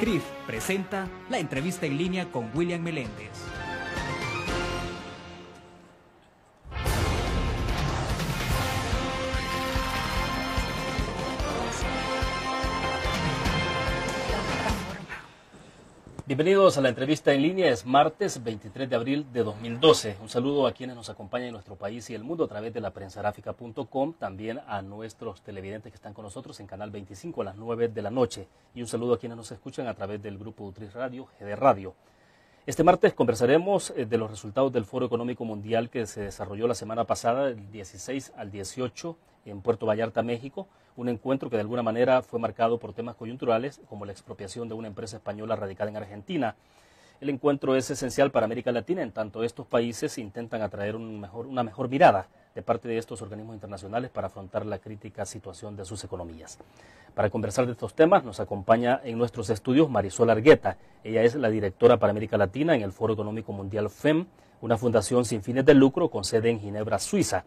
CRIF presenta la entrevista en línea con William Meléndez. Bienvenidos a la entrevista en línea, es martes 23 de abril de 2012. Un saludo a quienes nos acompañan en nuestro país y el mundo a través de la prensagrafica.com, también a nuestros televidentes que están con nosotros en Canal 25 a las 9 de la noche. Y un saludo a quienes nos escuchan a través del grupo Utris Radio, GD Radio. Este martes conversaremos de los resultados del Foro Económico Mundial que se desarrolló la semana pasada, del 16 al 18, en Puerto Vallarta, México. Un encuentro que de alguna manera fue marcado por temas coyunturales, como la expropiación de una empresa española radicada en Argentina. El encuentro es esencial para América Latina, en tanto estos países intentan atraer una mejor mirada de parte de estos organismos internacionales para afrontar la crítica situación de sus economías. Para conversar de estos temas nos acompaña en nuestros estudios Marisol Argueta. Ella es la directora para América Latina en el Foro Económico Mundial FEM, una fundación sin fines de lucro con sede en Ginebra, Suiza.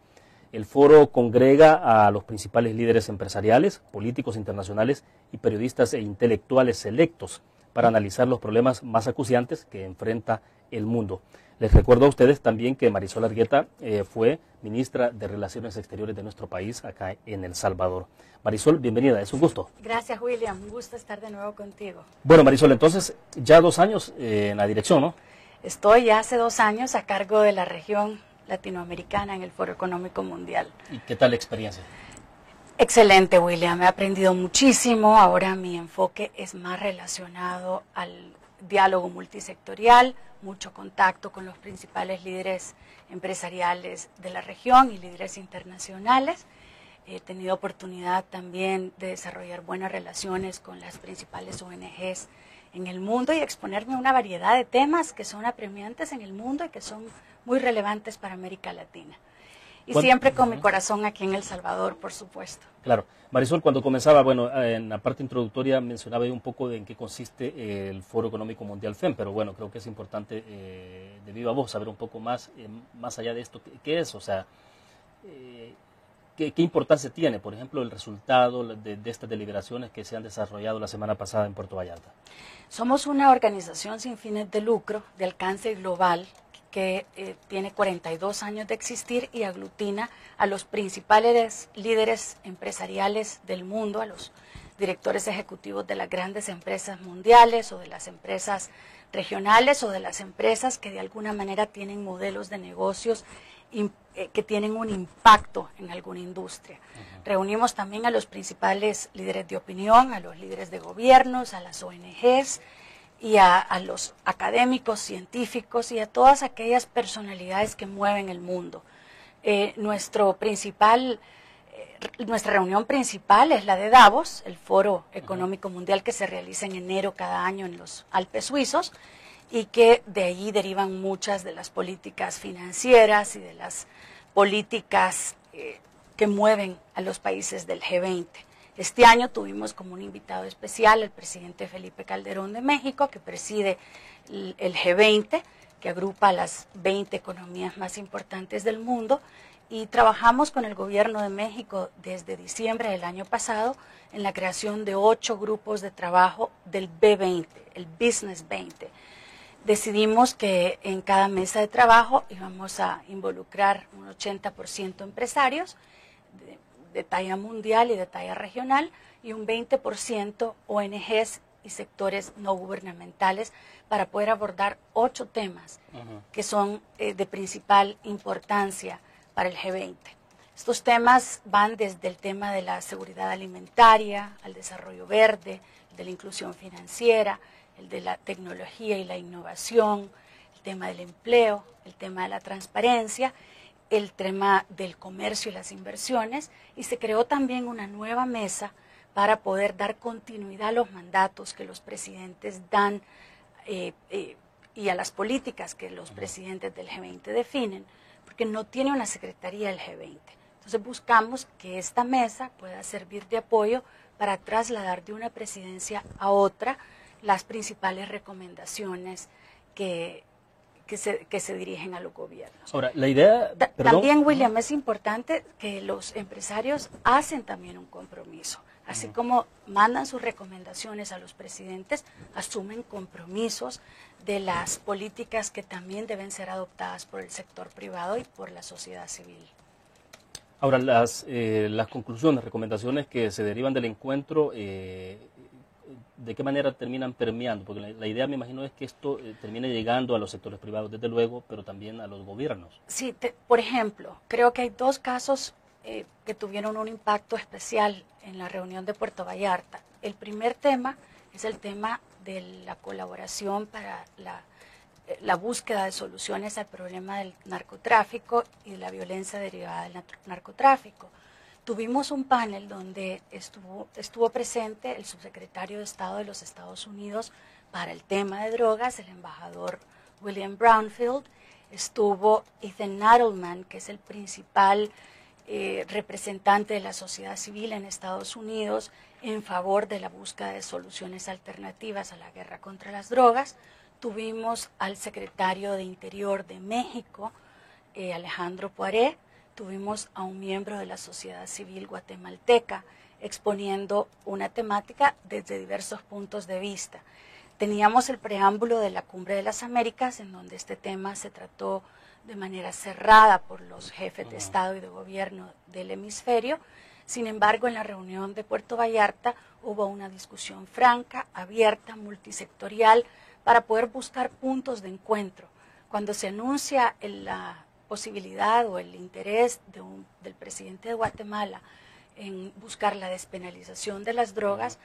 El foro congrega a los principales líderes empresariales, políticos internacionales y periodistas e intelectuales selectos para analizar los problemas más acuciantes que enfrenta el mundo. Les recuerdo a ustedes también que Marisol Argueta fue ministra de Relaciones Exteriores de nuestro país acá en El Salvador. Marisol, bienvenida, es un gusto. Gracias, William, un gusto estar de nuevo contigo. Bueno, Marisol, entonces ya 2 años en la dirección, ¿no? Estoy ya hace 2 años a cargo de la región latinoamericana en el Foro Económico Mundial. ¿Y qué tal la experiencia? Excelente, William, he aprendido muchísimo. Ahora mi enfoque es más relacionado al diálogo multisectorial, mucho contacto con los principales líderes empresariales de la región y líderes internacionales. He tenido oportunidad también de desarrollar buenas relaciones con las principales ONGs en el mundo y exponerme a una variedad de temas que son apremiantes en el mundo y que son muy relevantes para América Latina. Y siempre con mi corazón aquí en El Salvador, por supuesto. Claro. Marisol, cuando comenzaba, bueno, en la parte introductoria mencionaba un poco de en qué consiste el Foro Económico Mundial FEM, pero bueno, creo que es importante de viva voz saber un poco más allá de esto, qué es, o sea, qué importancia tiene, por ejemplo, el resultado de estas deliberaciones que se han desarrollado la semana pasada en Puerto Vallarta. Somos una organización sin fines de lucro, de alcance global, que tiene 42 años de existir y aglutina a los principales líderes empresariales del mundo, a los directores ejecutivos de las grandes empresas mundiales o de las empresas regionales o de las empresas que de alguna manera tienen modelos de negocios que tienen un impacto en alguna industria. Reunimos también a los principales líderes de opinión, a los líderes de gobiernos, a las ONGs, y a los académicos, científicos y a todas aquellas personalidades que mueven el mundo. Nuestra reunión principal es la de Davos, el Foro Económico Mundial que se realiza en enero cada año en los Alpes suizos y que de allí derivan muchas de las políticas financieras y de las políticas que mueven a los países del G20. Este año tuvimos como un invitado especial al presidente Felipe Calderón de México, que preside el G20, que agrupa a las 20 economías más importantes del mundo, y trabajamos con el gobierno de México desde diciembre del año pasado en la creación de 8 grupos de trabajo del B20, el Business 20. Decidimos que en cada mesa de trabajo íbamos a involucrar un 80% empresarios, de talla mundial y de talla regional, y un 20% ONGs y sectores no gubernamentales para poder abordar 8 temas que son de principal importancia para el G20. Estos temas van desde el tema de la seguridad alimentaria, al desarrollo verde, de la inclusión financiera, el de la tecnología y la innovación, el tema del empleo, el tema de la transparencia, el tema del comercio y las inversiones, y se creó también una nueva mesa para poder dar continuidad a los mandatos que los presidentes dan y a las políticas que los presidentes del G20 definen, porque no tiene una secretaría el G20. Entonces buscamos que esta mesa pueda servir de apoyo para trasladar de una presidencia a otra las principales recomendaciones que se dirigen a los gobiernos. Ahora, la idea... También, William, es importante que los empresarios hacen también un compromiso. Así como mandan sus recomendaciones a los presidentes, asumen compromisos de las políticas que también deben ser adoptadas por el sector privado y por la sociedad civil. Ahora, las conclusiones, recomendaciones que se derivan del encuentro, ¿de qué manera terminan permeando? Porque la idea, me imagino, es que esto termine llegando a los sectores privados, desde luego, pero también a los gobiernos. Sí, por ejemplo, creo que hay dos casos que tuvieron un impacto especial en la reunión de Puerto Vallarta. El primer tema es el tema de la colaboración para la búsqueda de soluciones al problema del narcotráfico y de la violencia derivada del narcotráfico. Tuvimos un panel donde estuvo presente el subsecretario de Estado de los Estados Unidos para el tema de drogas, el embajador William Brownfield, estuvo Ethan Nadelman, que es el principal representante de la sociedad civil en Estados Unidos en favor de la búsqueda de soluciones alternativas a la guerra contra las drogas. Tuvimos al secretario de Interior de México, Alejandro Poiré. Tuvimos a un miembro de la sociedad civil guatemalteca exponiendo una temática desde diversos puntos de vista. Teníamos el preámbulo de la Cumbre de las Américas, en donde este tema se trató de manera cerrada por los jefes de Estado y de Gobierno del hemisferio. Sin embargo, en la reunión de Puerto Vallarta hubo una discusión franca, abierta, multisectorial, para poder buscar puntos de encuentro. Cuando se anuncia la posibilidad o el interés del presidente de Guatemala en buscar la despenalización de las drogas,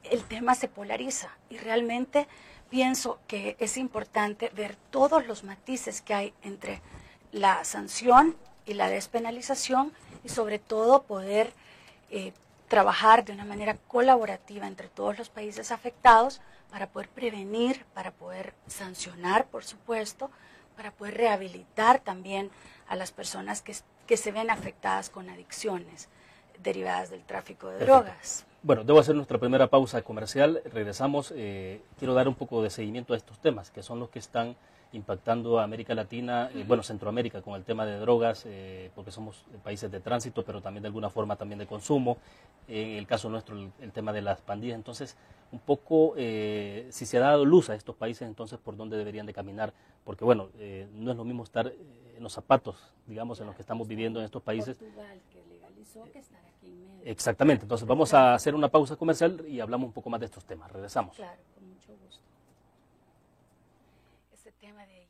el tema se polariza y realmente pienso que es importante ver todos los matices que hay entre la sanción y la despenalización y sobre todo poder trabajar de una manera colaborativa entre todos los países afectados para poder prevenir, para poder sancionar, por supuesto, para poder rehabilitar también a las personas que se ven afectadas con adicciones derivadas del tráfico de drogas. Bueno, debo hacer nuestra primera pausa comercial. Regresamos. Quiero dar un poco de seguimiento a estos temas, que son los que están impactando a América Latina, bueno, Centroamérica con el tema de drogas, porque somos países de tránsito, pero también de alguna forma también de consumo. En el caso nuestro, el tema de las pandillas. Entonces, un poco, si se ha dado luz a estos países, entonces, ¿por dónde deberían de caminar? Porque, bueno, no es lo mismo estar en los zapatos, digamos, en los que estamos viviendo en estos países. Portugal, que legalizó, que estar aquí en medio. Exactamente. Entonces, vamos a hacer una pausa comercial y hablamos un poco más de estos temas. Regresamos. Claro, con mucho gusto. Ese tema de ahí.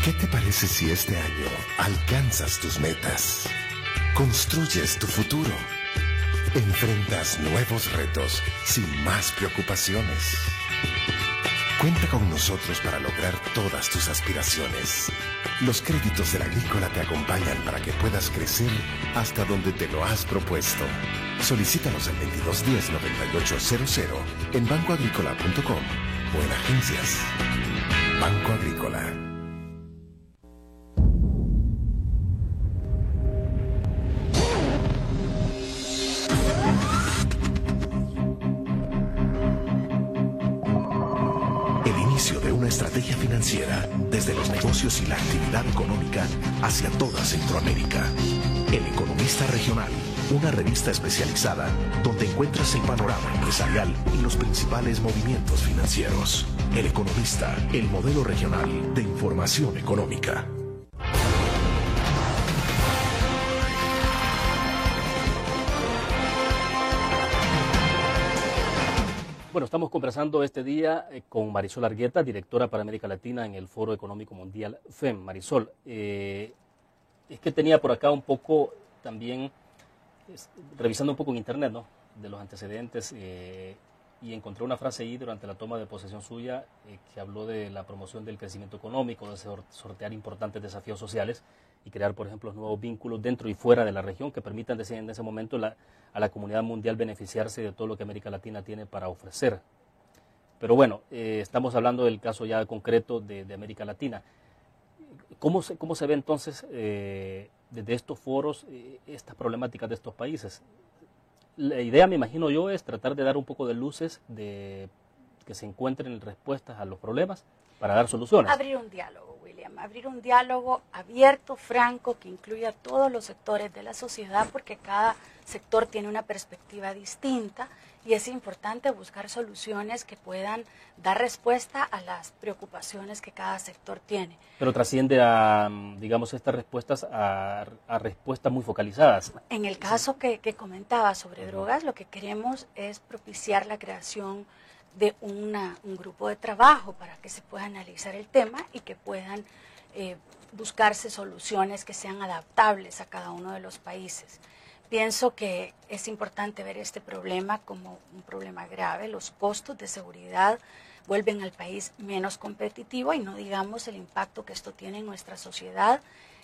¿Qué te parece si este año alcanzas tus metas? Construyes tu futuro. Enfrentas nuevos retos sin más preocupaciones. Cuenta con nosotros para lograr todas tus aspiraciones. Los créditos de la Agrícola te acompañan para que puedas crecer hasta donde te lo has propuesto. Solicítalos al 2210-9800 en bancoagricola.com o en agencias. Banco Agrícola. De una estrategia financiera desde los negocios y la actividad económica hacia toda Centroamérica. El Economista Regional, una revista especializada donde encuentras el panorama empresarial y los principales movimientos financieros. El Economista, el modelo regional de información económica. Bueno, estamos conversando este día con Marisol Argueta, directora para América Latina en el Foro Económico Mundial FEM. Marisol, es que tenía por acá un poco también, revisando un poco en internet, ¿no?, de los antecedentes, y encontré una frase ahí durante la toma de posesión suya que habló de la promoción del crecimiento económico, de sortear importantes desafíos sociales y crear, por ejemplo, nuevos vínculos dentro y fuera de la región que permitan, decía en ese momento, a la comunidad mundial beneficiarse de todo lo que América Latina tiene para ofrecer. Pero bueno, estamos hablando del caso ya concreto de América Latina. ¿Cómo se ve entonces desde estos foros estas problemáticas de estos países? La idea, me imagino yo, es tratar de dar un poco de luces, de que se encuentren respuestas a los problemas para dar soluciones. Abrir un diálogo, William. abrir un diálogo abierto, franco, que incluya a todos los sectores de la sociedad, porque cada sector tiene una perspectiva distinta y es importante buscar soluciones que puedan dar respuesta a las preocupaciones que cada sector tiene. Pero trasciende a, digamos, estas respuestas a respuestas muy focalizadas. En el caso que comentaba sobre drogas, lo que queremos es propiciar la creación de un grupo de trabajo para que se pueda analizar el tema y que puedan buscarse soluciones que sean adaptables a cada uno de los países. Pienso que es importante ver este problema como un problema grave. Los costos de seguridad vuelven al país menos competitivo y no digamos el impacto que esto tiene en nuestra sociedad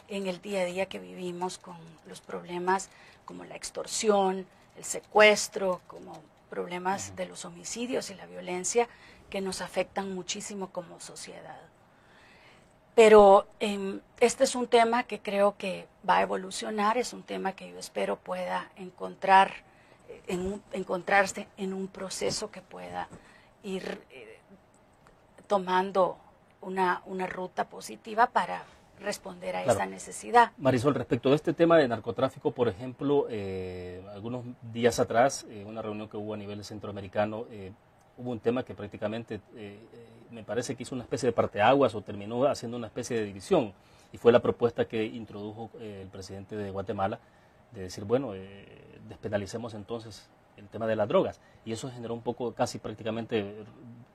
en el día a día que vivimos con los problemas como la extorsión, el secuestro, como problemas de los homicidios y la violencia que nos afectan muchísimo como sociedad. Pero este es un tema que creo que va a evolucionar, es un tema que yo espero pueda encontrarse en un proceso que pueda ir tomando una ruta positiva para responder a esa necesidad. Marisol, respecto de este tema de narcotráfico, por ejemplo, algunos días atrás, una reunión que hubo a nivel centroamericano, hubo un tema que prácticamente me parece que hizo una especie de parteaguas o terminó haciendo una especie de división, y fue la propuesta que introdujo el presidente de Guatemala de decir, bueno, despenalicemos entonces el tema de las drogas, y eso generó un poco, casi prácticamente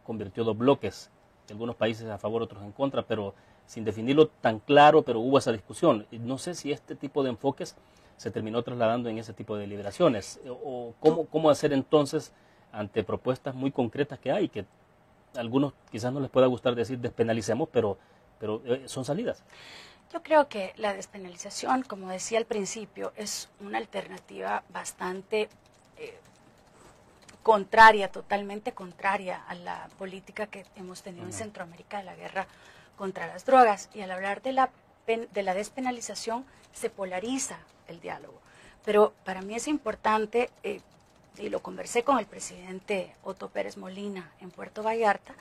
convirtió dos bloques, algunos países a favor, otros en contra, pero sin definirlo tan claro, pero hubo esa discusión. No sé si este tipo de enfoques se terminó trasladando en ese tipo de deliberaciones, o cómo hacer entonces ante propuestas muy concretas que hay, que a algunos quizás no les pueda gustar decir despenalicemos, pero son salidas. Yo creo que la despenalización, como decía al principio, es una alternativa bastante contraria, totalmente contraria a la política que hemos tenido en Centroamérica de la guerra contra las drogas. Y al hablar de la despenalización se polariza el diálogo. Pero para mí es importante, y lo conversé con el presidente Otto Pérez Molina en Puerto Vallarta,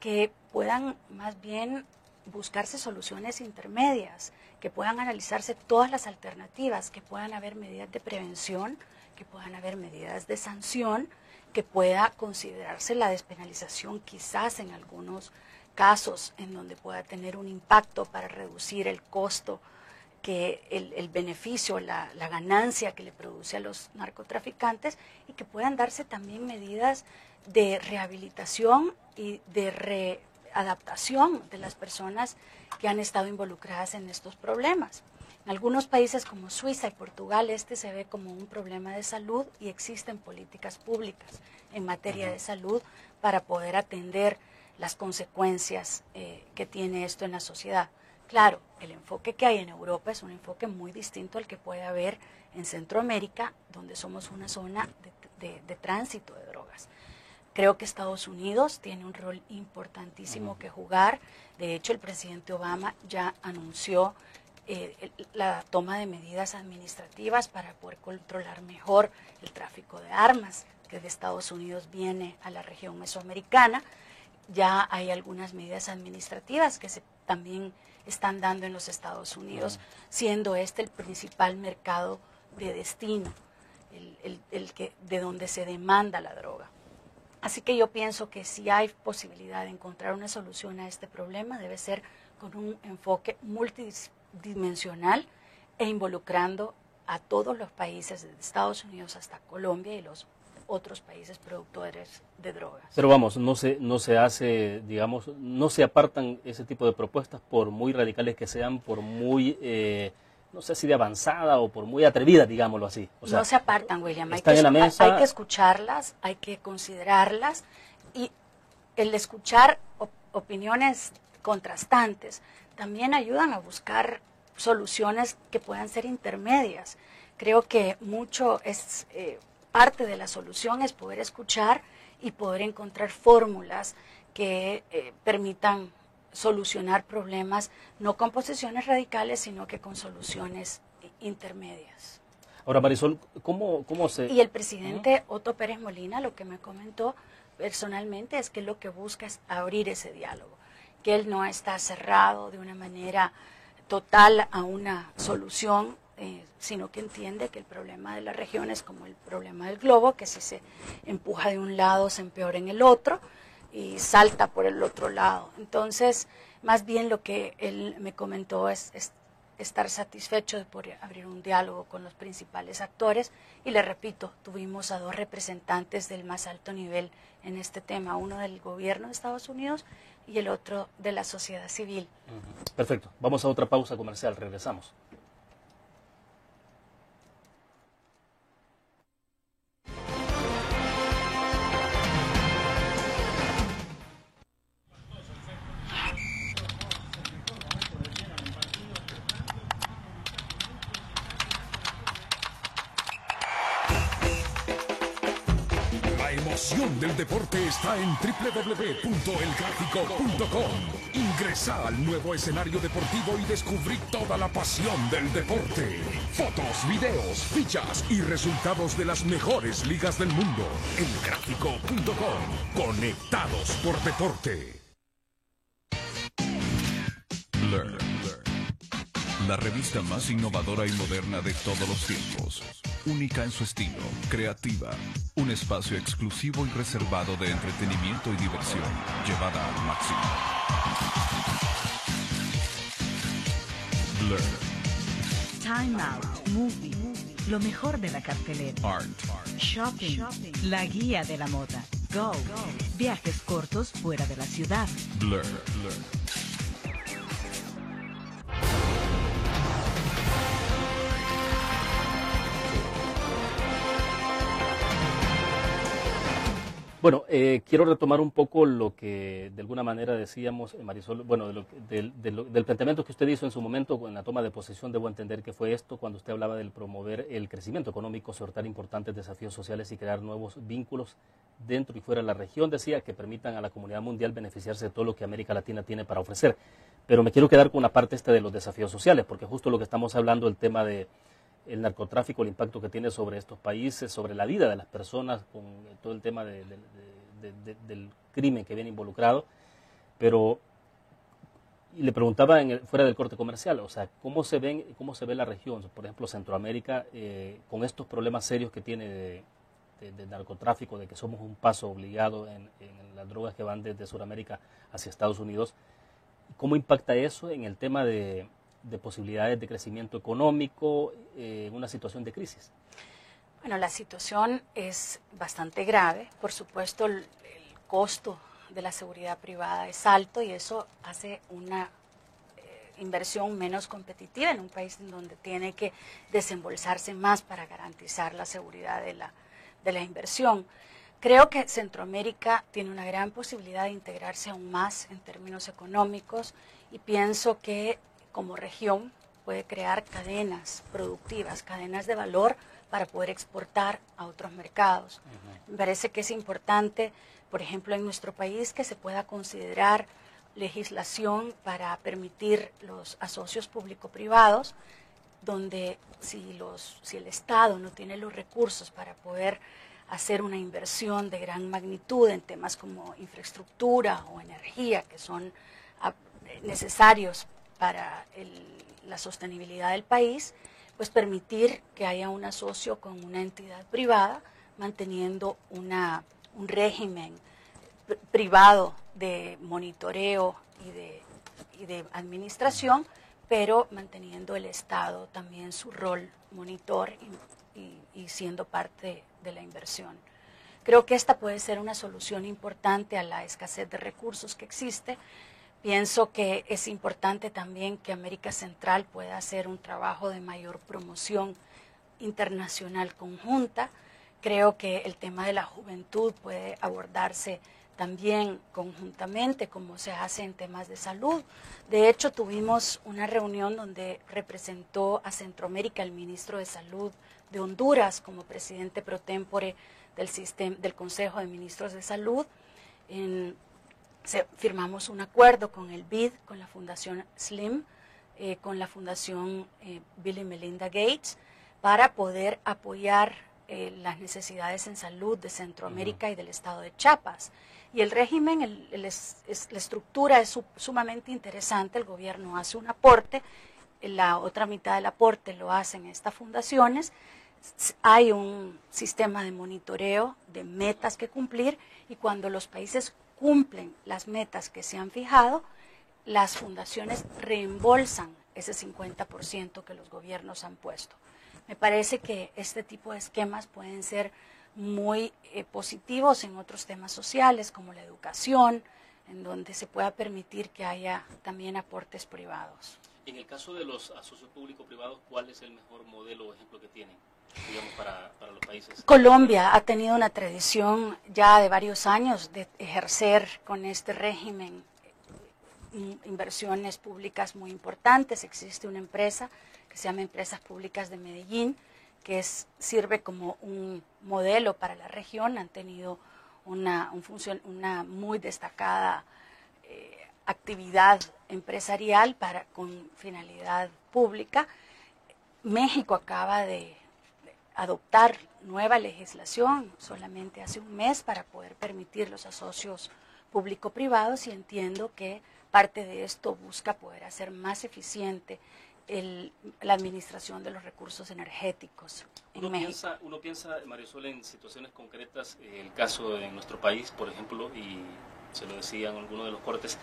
que puedan más bien buscarse soluciones intermedias, que puedan analizarse todas las alternativas, que puedan haber medidas de prevención, que puedan haber medidas de sanción, que pueda considerarse la despenalización quizás en algunos casos en donde pueda tener un impacto para reducir el costo, que el beneficio, la ganancia que le produce a los narcotraficantes, y que puedan darse también medidas de rehabilitación y de readaptación de las personas que han estado involucradas en estos problemas. En algunos países como Suiza y Portugal este se ve como un problema de salud y existen políticas públicas en materia de salud para poder atender las consecuencias que tiene esto en la sociedad. Claro, el enfoque que hay en Europa es un enfoque muy distinto al que puede haber en Centroamérica, donde somos una zona de tránsito de drogas. Creo que Estados Unidos tiene un rol importantísimo que jugar. De hecho, el presidente Obama ya anunció la toma de medidas administrativas para poder controlar mejor el tráfico de armas que de Estados Unidos viene a la región mesoamericana. Ya hay algunas medidas administrativas que también están dando en los Estados Unidos, siendo este el principal mercado de destino, de donde se demanda la droga. Así que yo pienso que si hay posibilidad de encontrar una solución a este problema, debe ser con un enfoque multidimensional e involucrando a todos los países, desde Estados Unidos hasta Colombia y los otros países productores de drogas. Pero vamos, no se hace, digamos, no se apartan ese tipo de propuestas por muy radicales que sean, por muy, no sé si de avanzada o por muy atrevida, digámoslo así. O sea, no se apartan, William. Están en la mesa. Hay que escucharlas, hay que considerarlas, y el escuchar opiniones contrastantes también ayudan a buscar soluciones que puedan ser intermedias. Creo que mucho es parte de la solución es poder escuchar y poder encontrar fórmulas que permitan solucionar problemas, no con posiciones radicales, sino que con soluciones intermedias. Ahora, Marisol, ¿cómo se...? Y el presidente Otto Pérez Molina lo que me comentó personalmente es que lo que busca es abrir ese diálogo, que él no está cerrado de una manera total a una solución, sino que entiende que el problema de la región es como el problema del globo, que si se empuja de un lado se empeora en el otro y salta por el otro lado. Entonces, más bien lo que él me comentó es estar satisfecho de poder abrir un diálogo con los principales actores, y le repito, tuvimos a 2 representantes del más alto nivel en este tema, uno del gobierno de Estados Unidos y el otro de la sociedad civil. Perfecto, vamos a otra pausa comercial, regresamos. La emoción del deporte está en www.elgráfico.com. Ingresa al nuevo escenario deportivo y descubrí toda la pasión del deporte. Fotos, videos, fichas y resultados de las mejores ligas del mundo. Elgráfico.com. Conectados por deporte. Blur. La revista más innovadora y moderna de todos los tiempos. Única en su estilo, creativa. Un espacio exclusivo y reservado de entretenimiento y diversión, llevada al máximo. Blur. Time Out, Movie, lo mejor de la cartelera. Art. Shopping, la guía de la moda. Go, viajes cortos fuera de la ciudad. Blur. Bueno, quiero retomar un poco lo que de alguna manera decíamos, Marisol, bueno, del planteamiento que usted hizo en su momento en la toma de posesión. Debo entender que fue esto cuando usted hablaba del promover el crecimiento económico, sortear importantes desafíos sociales y crear nuevos vínculos dentro y fuera de la región, decía, que permitan a la comunidad mundial beneficiarse de todo lo que América Latina tiene para ofrecer. Pero me quiero quedar con una parte de los desafíos sociales, porque justo lo que estamos hablando, el tema de el narcotráfico, el impacto que tiene sobre estos países, sobre la vida de las personas, con todo el tema del crimen que viene involucrado. Pero, y le preguntaba fuera del corte comercial, o sea, ¿cómo se ve la región, por ejemplo, Centroamérica, con estos problemas serios que tiene de narcotráfico, de que somos un paso obligado en las drogas que van desde Sudamérica hacia Estados Unidos? ¿Cómo impacta eso en el tema de posibilidades de crecimiento económico en una situación de crisis? Bueno, la situación es bastante grave. Por supuesto, el costo de la seguridad privada es alto y eso hace una inversión menos competitiva en un país en donde tiene que desembolsarse más para garantizar la seguridad de la inversión. Creo que Centroamérica tiene una gran posibilidad de integrarse aún más en términos económicos, y pienso que como región puede crear cadenas productivas, cadenas de valor para poder exportar a otros mercados. Me parece que es importante, por ejemplo, en nuestro país, que se pueda considerar legislación para permitir los asocios público-privados, donde si el Estado no tiene los recursos para poder hacer una inversión de gran magnitud en temas como infraestructura o energía, que son necesarios para la sostenibilidad del país, pues permitir que haya un asocio con una entidad privada, manteniendo un régimen privado de monitoreo y de administración, pero manteniendo el Estado también su rol monitor y siendo parte de la inversión. Creo que esta puede ser una solución importante a la escasez de recursos que existe. Pienso que es importante también que América Central pueda hacer un trabajo de mayor promoción internacional conjunta. Creo que el tema de la juventud puede abordarse también conjuntamente, como se hace en temas de salud. De hecho, tuvimos una reunión donde representó a Centroamérica el ministro de Salud de Honduras como presidente pro tempore del Consejo de Ministros de Salud. Firmamos un acuerdo con el BID, con la Fundación SLIM, con la Fundación Bill y Melinda Gates, para poder apoyar las necesidades en salud de Centroamérica y del estado de Chiapas. Y el régimen, la estructura es sumamente interesante, el gobierno hace un aporte, la otra mitad del aporte lo hacen estas fundaciones, hay un sistema de monitoreo de metas que cumplir y cuando los países cumplen las metas que se han fijado, las fundaciones reembolsan ese 50% que los gobiernos han puesto. Me parece que este tipo de esquemas pueden ser muy positivos en otros temas sociales como la educación, en donde se pueda permitir que haya también aportes privados. En el caso de los asocios público-privados, ¿cuál es el mejor modelo o ejemplo que tienen, digamos, para los países? Colombia ha tenido una tradición ya de varios años de ejercer con este régimen inversiones públicas muy importantes. Existe una empresa que se llama Empresas Públicas de Medellín, que sirve como un modelo para la región. Han tenido una muy destacada actividad empresarial con finalidad pública. México acaba de adoptar nueva legislación solamente hace un mes para poder permitir los asocios público-privados y entiendo que parte de esto busca poder hacer más eficiente la administración de los recursos energéticos en México. Uno piensa, Marisol, en situaciones concretas, el caso en nuestro país, por ejemplo, y se lo decía en alguno de los cortes,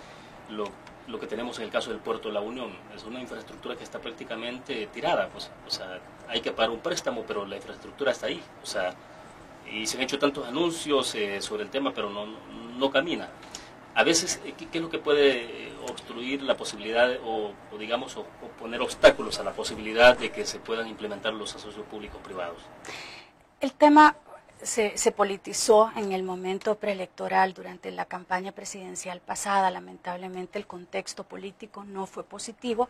lo que tenemos en el caso del puerto de La Unión, es una infraestructura que está prácticamente tirada, pues, o sea, hay que pagar un préstamo, pero la infraestructura está ahí, o sea, y se han hecho tantos anuncios sobre el tema, pero no camina. A veces, ¿qué es lo que puede obstruir la posibilidad o poner obstáculos a la posibilidad de que se puedan implementar los asocios públicos privados? El tema se politizó en el momento preelectoral durante la campaña presidencial pasada. Lamentablemente el contexto político no fue positivo,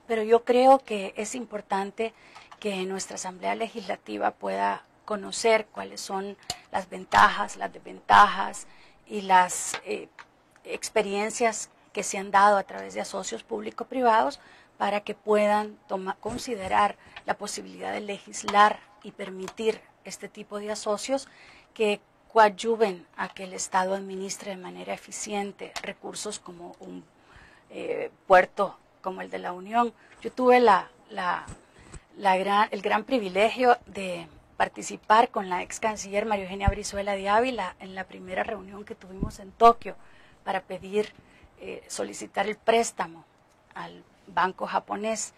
pero yo creo que es importante que nuestra Asamblea Legislativa pueda conocer cuáles son las ventajas, las desventajas y las experiencias que se han dado a través de asocios público-privados para que puedan considerar la posibilidad de legislar y permitir este tipo de asocios que coadyuven a que el Estado administre de manera eficiente recursos como un puerto como el de La Unión. Yo tuve el gran privilegio de participar con la ex canciller María Eugenia Brizuela de Ávila en la primera reunión que tuvimos en Tokio para solicitar el préstamo al banco japonés.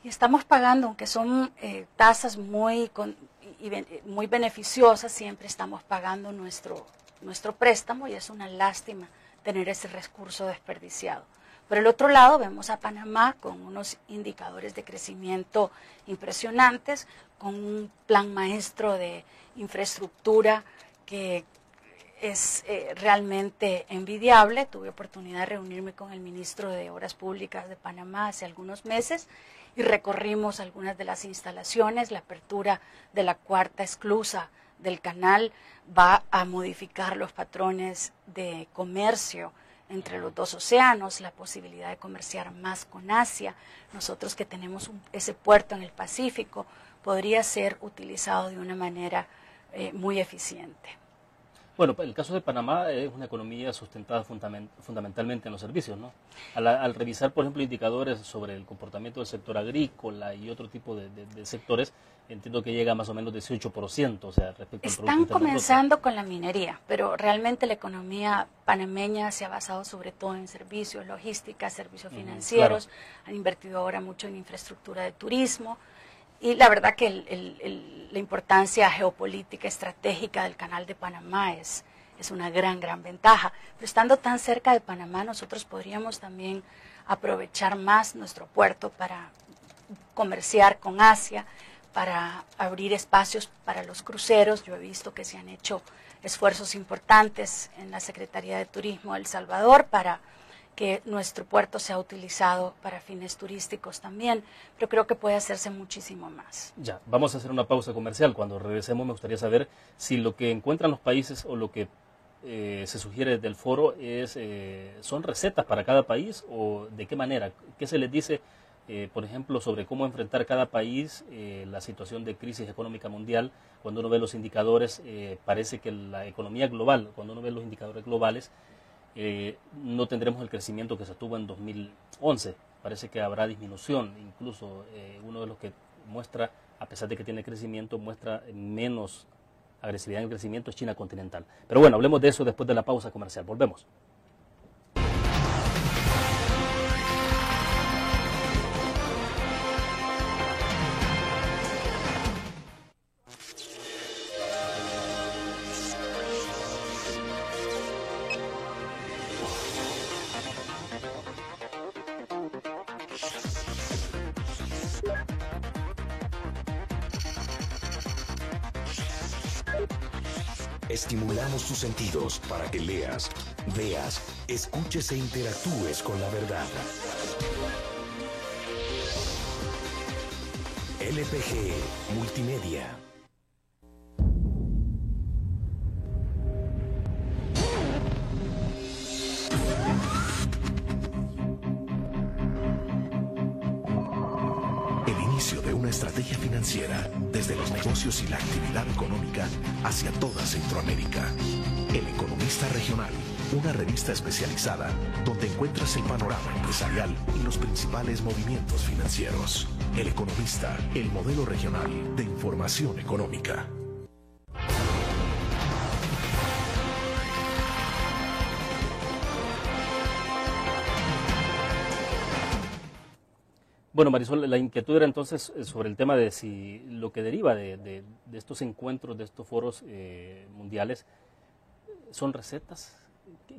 Y estamos pagando, aunque son tasas muy beneficiosas, siempre estamos pagando nuestro préstamo y es una lástima tener ese recurso desperdiciado. Por el otro lado, vemos a Panamá con unos indicadores de crecimiento impresionantes, con un plan maestro de infraestructura que es realmente envidiable. Tuve oportunidad de reunirme con el ministro de Obras Públicas de Panamá hace algunos meses y recorrimos algunas de las instalaciones. La apertura de la cuarta esclusa del canal va a modificar los patrones de comercio entre los dos océanos, la posibilidad de comerciar más con Asia. Nosotros que tenemos ese puerto en el Pacífico, podría ser utilizado de una manera muy eficiente. Bueno, el caso de Panamá es una economía sustentada fundamentalmente en los servicios, ¿no? Al revisar, por ejemplo, indicadores sobre el comportamiento del sector agrícola y otro tipo de sectores, entiendo que llega a más o menos 18%, o sea, respecto al Producto Interno Bruto. Están comenzando con la minería, pero realmente la economía panameña se ha basado sobre todo en servicios, logística, servicios financieros, claro. Han invertido ahora mucho en infraestructura de turismo. Y la verdad que la importancia geopolítica estratégica del Canal de Panamá es una gran ventaja. Pero estando tan cerca de Panamá, nosotros podríamos también aprovechar más nuestro puerto para comerciar con Asia, para abrir espacios para los cruceros. Yo he visto que se han hecho esfuerzos importantes en la Secretaría de Turismo de El Salvador para que nuestro puerto sea utilizado para fines turísticos también, pero creo que puede hacerse muchísimo más. Ya, vamos a hacer una pausa comercial. Cuando regresemos me gustaría saber si lo que encuentran los países o lo que se sugiere del foro son recetas para cada país o de qué manera, qué se les dice por ejemplo, sobre cómo enfrentar cada país la situación de crisis económica mundial. Cuando uno ve los indicadores, parece que la economía global, cuando uno ve los indicadores globales, no tendremos el crecimiento que se tuvo en 2011. Parece que habrá disminución, incluso uno de los que muestra, a pesar de que tiene crecimiento, muestra menos agresividad en el crecimiento es China continental. Pero bueno, hablemos de eso después de la pausa comercial. Volvemos. Estimulamos tus sentidos para que leas, veas, escuches e interactúes con la verdad. LPG Multimedia. El inicio de una estrategia financiera desde los negocios y la actividad económica hacia toda Centroamérica. El Economista Regional, una revista especializada donde encuentras el panorama empresarial y los principales movimientos financieros. El Economista, el modelo regional de información económica. Bueno, Marisol, la inquietud era entonces sobre el tema de si lo que deriva de estos encuentros, de estos foros mundiales, son recetas.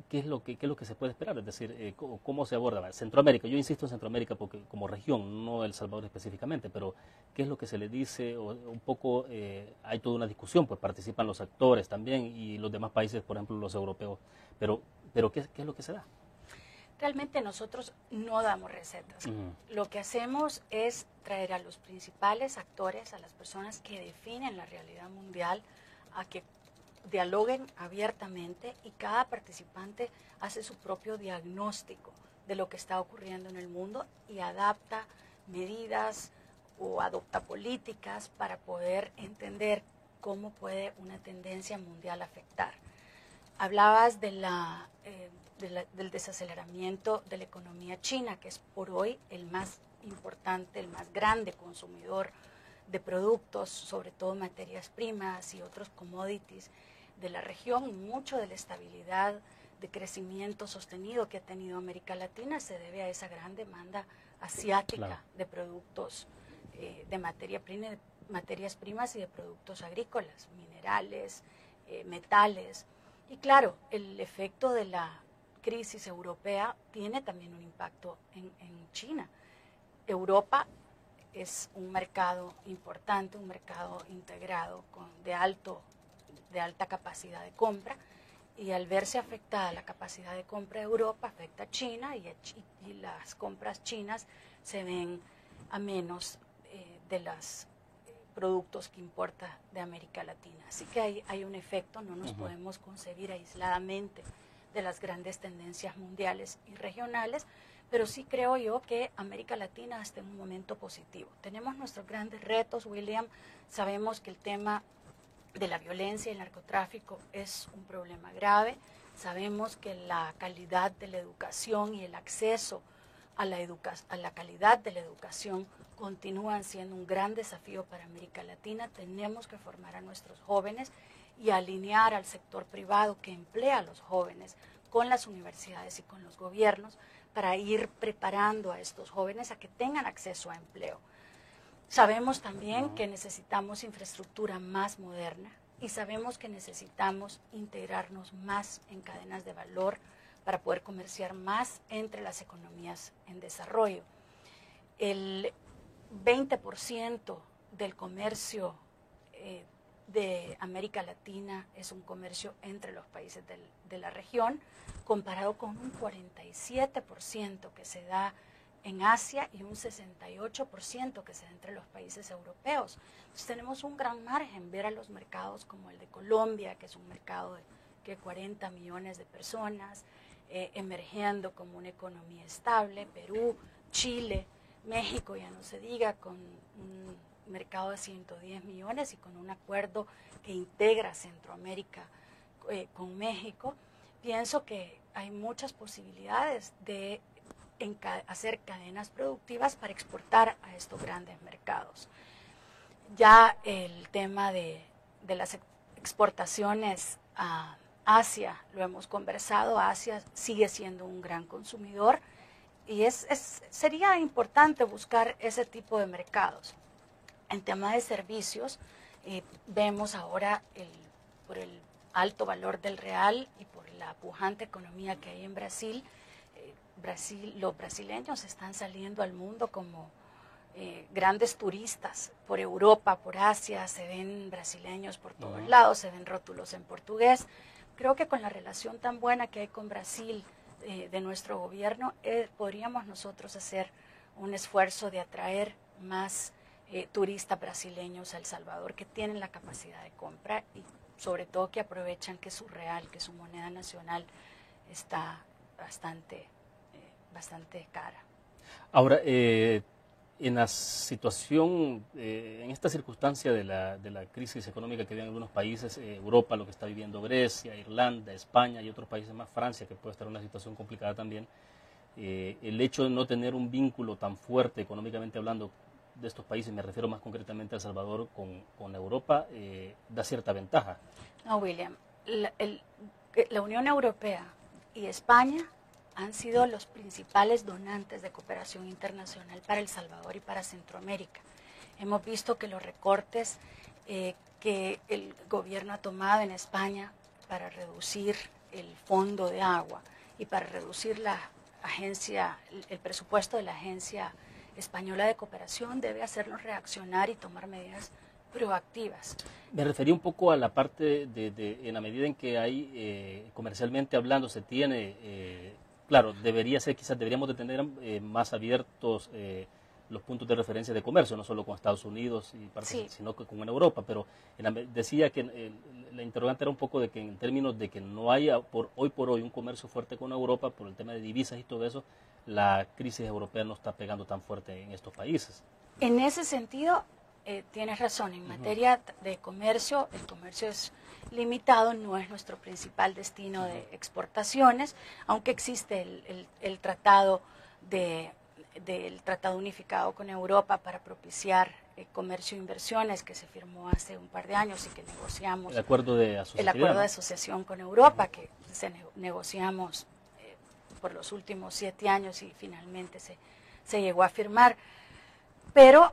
¿Qué es lo que se puede esperar? Es decir, ¿cómo se aborda? Centroamérica, yo insisto en Centroamérica porque como región, no El Salvador específicamente, pero ¿qué es lo que se le dice? O un poco hay toda una discusión, pues participan los actores también y los demás países, por ejemplo, los europeos. Pero ¿qué es lo que se da? Realmente nosotros no damos recetas. Lo que hacemos es traer a los principales actores, a las personas que definen la realidad mundial, a que dialoguen abiertamente y cada participante hace su propio diagnóstico de lo que está ocurriendo en el mundo y adapta medidas o adopta políticas para poder entender cómo puede una tendencia mundial afectar. Hablabas del desaceleramiento de la economía china, que es por hoy el más importante, el más grande consumidor de productos, sobre todo materias primas y otros commodities de la región, y mucho de la estabilidad de crecimiento sostenido que ha tenido América Latina se debe a esa gran demanda asiática de productos de materias primas y de productos agrícolas, minerales, metales. Y claro, el efecto de la crisis europea tiene también un impacto en China. Europa es un mercado importante, un mercado integrado de alta capacidad de compra, y al verse afectada la capacidad de compra de Europa, afecta a China y las compras chinas se ven a menos de los productos que importa de América Latina. Así que hay un efecto, no nos podemos concebir aisladamente de las grandes tendencias mundiales y regionales, pero sí creo yo que América Latina está en un momento positivo. Tenemos nuestros grandes retos, William, sabemos que el tema de la violencia y el narcotráfico es un problema grave, sabemos que la calidad de la educación y el acceso a la calidad de la educación continúan siendo un gran desafío para América Latina. Tenemos que formar a nuestros jóvenes y alinear al sector privado que emplea a los jóvenes con las universidades y con los gobiernos para ir preparando a estos jóvenes a que tengan acceso a empleo. Sabemos también que necesitamos infraestructura más moderna y sabemos que necesitamos integrarnos más en cadenas de valor para poder comerciar más entre las economías en desarrollo. El 20% del comercio de América Latina es un comercio entre los países de la región, comparado con un 47% que se da en Asia y un 68% que se da entre los países europeos. Entonces tenemos un gran margen, ver a los mercados como el de Colombia, que es un mercado de 40 millones de personas, emergiendo como una economía estable, Perú, Chile, México ya no se diga, con un mercado de 110 millones y con un acuerdo que integra Centroamérica con México, pienso que hay muchas posibilidades de hacer cadenas productivas para exportar a estos grandes mercados. Ya el tema de las exportaciones a Asia, lo hemos conversado, Asia sigue siendo un gran consumidor y sería importante buscar ese tipo de mercados. En tema de servicios, vemos ahora por el alto valor del real y por la pujante economía que hay en Brasil, los brasileños están saliendo al mundo como grandes turistas por Europa, por Asia, se ven brasileños por todos lados, se ven rótulos en portugués. Creo que con la relación tan buena que hay con Brasil de nuestro gobierno, podríamos nosotros hacer un esfuerzo de atraer más turistas brasileños a El Salvador que tienen la capacidad de compra y sobre todo que aprovechan que su real, que su moneda nacional está bastante cara. Ahora, en la situación, en esta circunstancia de la crisis económica que viven algunos países, Europa, lo que está viviendo Grecia, Irlanda, España y otros países más, Francia, que puede estar en una situación complicada también, el hecho de no tener un vínculo tan fuerte económicamente hablando de estos países, me refiero más concretamente a El Salvador con Europa, da cierta ventaja. No, William, la Unión Europea y España han sido los principales donantes de cooperación internacional para El Salvador y para Centroamérica. Hemos visto que los recortes que el gobierno ha tomado en España para reducir el fondo de agua y para reducir el presupuesto de la Agencia Española de Cooperación debe hacernos reaccionar y tomar medidas proactivas. Me refería un poco a la parte en la medida en que hay, comercialmente hablando, se tiene... Claro, quizás deberíamos de tener más abiertos los puntos de referencia de comercio, no solo con Estados Unidos, sino que con Europa, pero decía que la interrogante era un poco de que en términos de que no haya hoy por hoy un comercio fuerte con Europa, por el tema de divisas y todo eso, la crisis europea no está pegando tan fuerte en estos países. En ese sentido, tienes razón, en materia de comercio, el comercio es limitado, no es nuestro principal destino de exportaciones, aunque existe el tratado del Tratado Unificado con Europa para propiciar comercio e inversiones que se firmó hace un par de años y que negociamos. El acuerdo de asociación con Europa que negociamos por los últimos 7 años y finalmente se llegó a firmar. Pero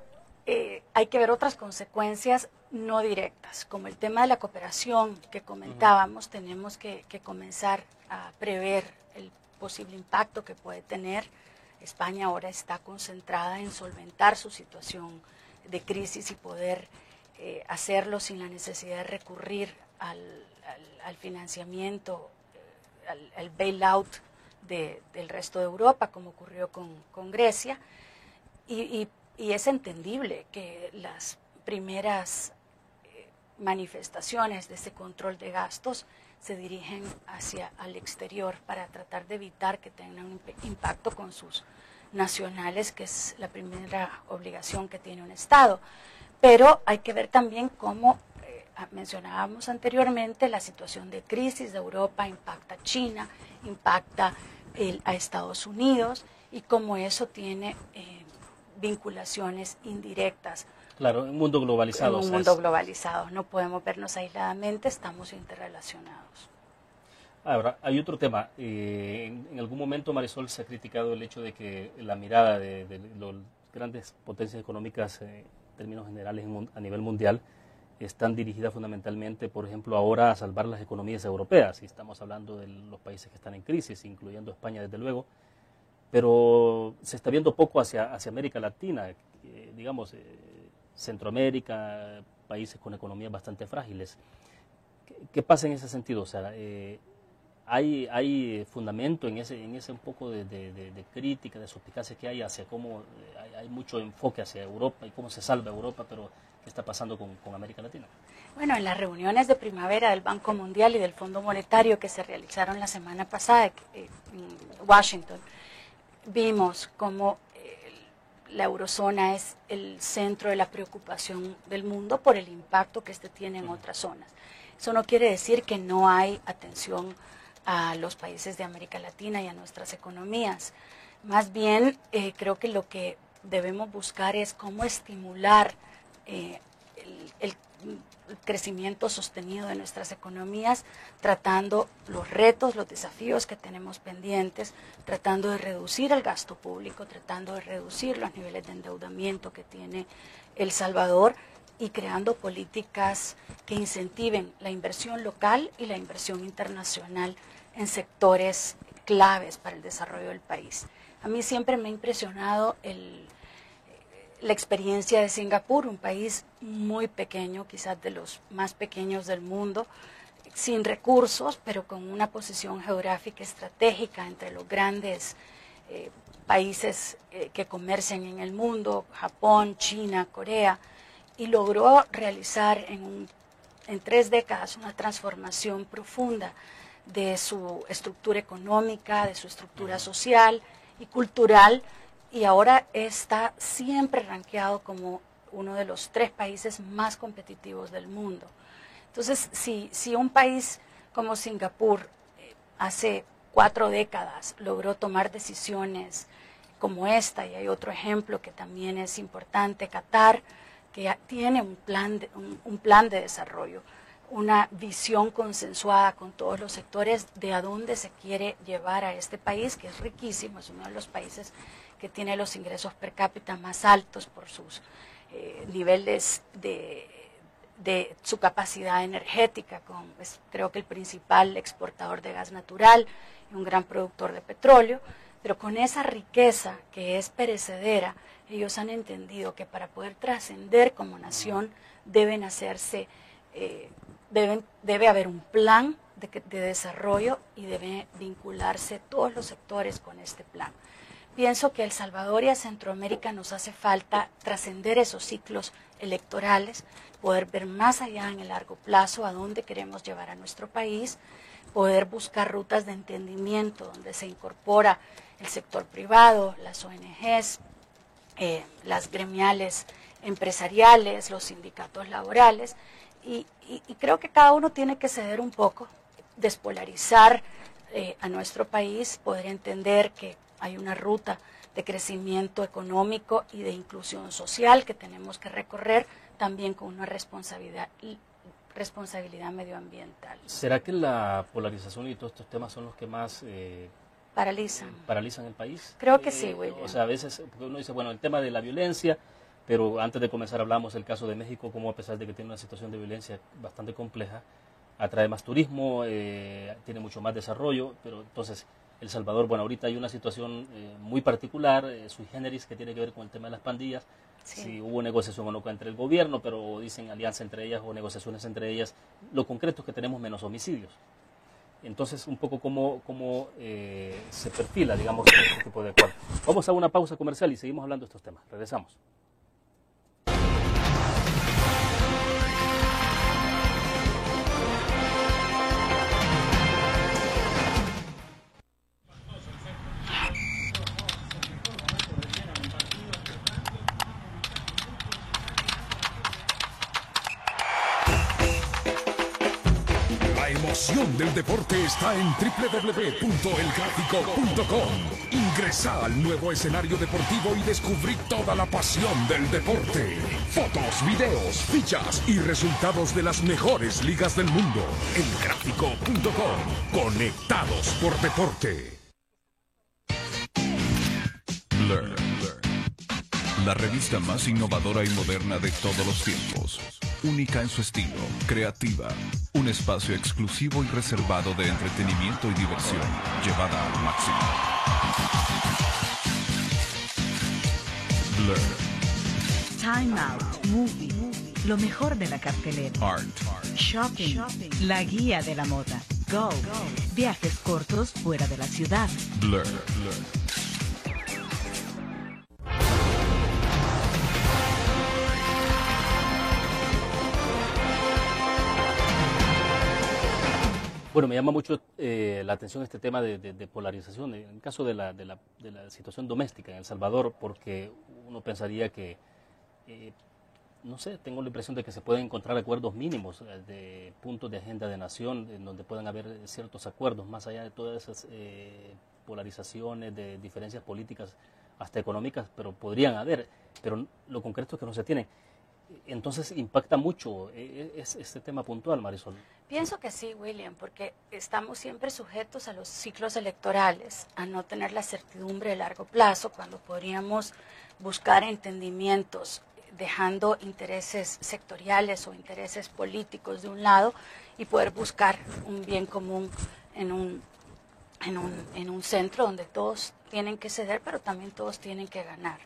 hay que ver otras consecuencias no directas, como el tema de la cooperación que comentábamos. Tenemos que comenzar a prever el posible impacto que puede tener. España ahora está concentrada en solventar su situación de crisis y poder hacerlo sin la necesidad de recurrir al financiamiento, al bailout del resto de Europa, como ocurrió con Grecia. Y es entendible que las primeras manifestaciones de ese control de gastos se dirigen hacia el exterior para tratar de evitar que tengan un impacto con sus nacionales, que es la primera obligación que tiene un Estado. Pero hay que ver también cómo, mencionábamos anteriormente, la situación de crisis de Europa impacta a China, impacta a Estados Unidos y cómo eso tiene vinculaciones indirectas. Claro, en un mundo globalizado. En un mundo globalizado, no podemos vernos aisladamente, estamos interrelacionados. Ahora, hay otro tema. En algún momento, Marisol, se ha criticado el hecho de que la mirada de las grandes potencias económicas en términos generales a nivel mundial están dirigidas fundamentalmente, por ejemplo, ahora a salvar las economías europeas. Y estamos hablando de los países que están en crisis, incluyendo España, desde luego. Pero se está viendo poco hacia América Latina, digamos, Centroamérica, países con economías bastante frágiles. ¿Qué pasa en ese sentido? O sea, ¿hay fundamento en ese un poco de crítica, de suspicacia que hay hacia cómo hay mucho enfoque hacia Europa y cómo se salva Europa, pero qué está pasando con América Latina? Bueno, en las reuniones de primavera del Banco Mundial y del Fondo Monetario que se realizaron la semana pasada en Washington, vimos cómo la eurozona es el centro de la preocupación del mundo por el impacto que este tiene en otras zonas. Eso no quiere decir que no hay atención a los países de América Latina y a nuestras economías. Más bien, creo que lo que debemos buscar es cómo estimular el crecimiento sostenido de nuestras economías, tratando los retos, los desafíos que tenemos pendientes, tratando de reducir el gasto público, tratando de reducir los niveles de endeudamiento que tiene El Salvador y creando políticas que incentiven la inversión local y la inversión internacional en sectores claves para el desarrollo del país. A mí siempre me ha impresionado la experiencia de Singapur, un país muy pequeño, quizás de los más pequeños del mundo, sin recursos, pero con una posición geográfica estratégica entre los grandes países que comercian en el mundo, Japón, China, Corea, y logró realizar en 3 décadas una transformación profunda de su estructura económica, de su estructura social y cultural, y ahora está siempre rankeado como uno de los 3 países más competitivos del mundo. Entonces, si un país como Singapur hace 4 décadas logró tomar decisiones como esta, y hay otro ejemplo que también es importante, Qatar, que tiene un plan de desarrollo, una visión consensuada con todos los sectores de a dónde se quiere llevar a este país, que es riquísimo, es uno de los países que tiene los ingresos per cápita más altos por sus niveles de su capacidad energética, creo que el principal exportador de gas natural y un gran productor de petróleo, pero con esa riqueza que es perecedera, ellos han entendido que para poder trascender como nación debe haber un plan de desarrollo y debe vincularse todos los sectores con este plan. Pienso que a El Salvador y a Centroamérica nos hace falta trascender esos ciclos electorales, poder ver más allá en el largo plazo a dónde queremos llevar a nuestro país, poder buscar rutas de entendimiento donde se incorpora el sector privado, las ONGs, las gremiales empresariales, los sindicatos laborales, y creo que cada uno tiene que ceder un poco, despolarizar a nuestro país, poder entender que hay una ruta de crecimiento económico y de inclusión social que tenemos que recorrer también con una responsabilidad medioambiental. ¿Será que la polarización y todos estos temas son los que más paralizan el país? Creo que sí, William. O sea, a veces uno dice, bueno, el tema de la violencia, pero antes de comenzar hablamos del caso de México, como a pesar de que tiene una situación de violencia bastante compleja, atrae más turismo, tiene mucho más desarrollo, pero entonces El Salvador, bueno, ahorita hay una situación muy particular, sui generis, que tiene que ver con el tema de las pandillas. Sí. Si hubo negociación o no entre el gobierno, pero dicen alianza entre ellas o negociaciones entre ellas. Lo concreto es que tenemos menos homicidios. Entonces, un poco cómo se perfila, digamos, este tipo de acuerdo. Vamos a una pausa comercial y seguimos hablando de estos temas. Regresamos. La emoción del deporte está en www.elgráfico.com. Ingresa al nuevo escenario deportivo y descubrí toda la pasión del deporte. Fotos, videos, fichas y resultados de las mejores ligas del mundo. Elgráfico.com. Conectados por deporte. Blur. La revista más innovadora y moderna de todos los tiempos. Única en su estilo, creativa. Un espacio exclusivo y reservado de entretenimiento y diversión, llevada al máximo. Blur. Time Out, Movie, lo mejor de la cartelera. Art. Shopping, la guía de la moda. Go, viajes cortos fuera de la ciudad. Blur. Bueno, me llama mucho la atención este tema de polarización, en el caso de la situación doméstica en El Salvador, porque uno pensaría que, no sé, tengo la impresión de que se pueden encontrar acuerdos mínimos de puntos de agenda de nación, en donde puedan haber ciertos acuerdos, más allá de todas esas polarizaciones, de diferencias políticas, hasta económicas, pero podrían haber, pero lo concreto es que no se tienen. Entonces impacta mucho este tema puntual, Marisol. Pienso que sí, William, porque estamos siempre sujetos a los ciclos electorales, a no tener la certidumbre de largo plazo, cuando podríamos buscar entendimientos, dejando intereses sectoriales o intereses políticos de un lado y poder buscar un bien común en un centro donde todos tienen que ceder, pero también todos tienen que ganar.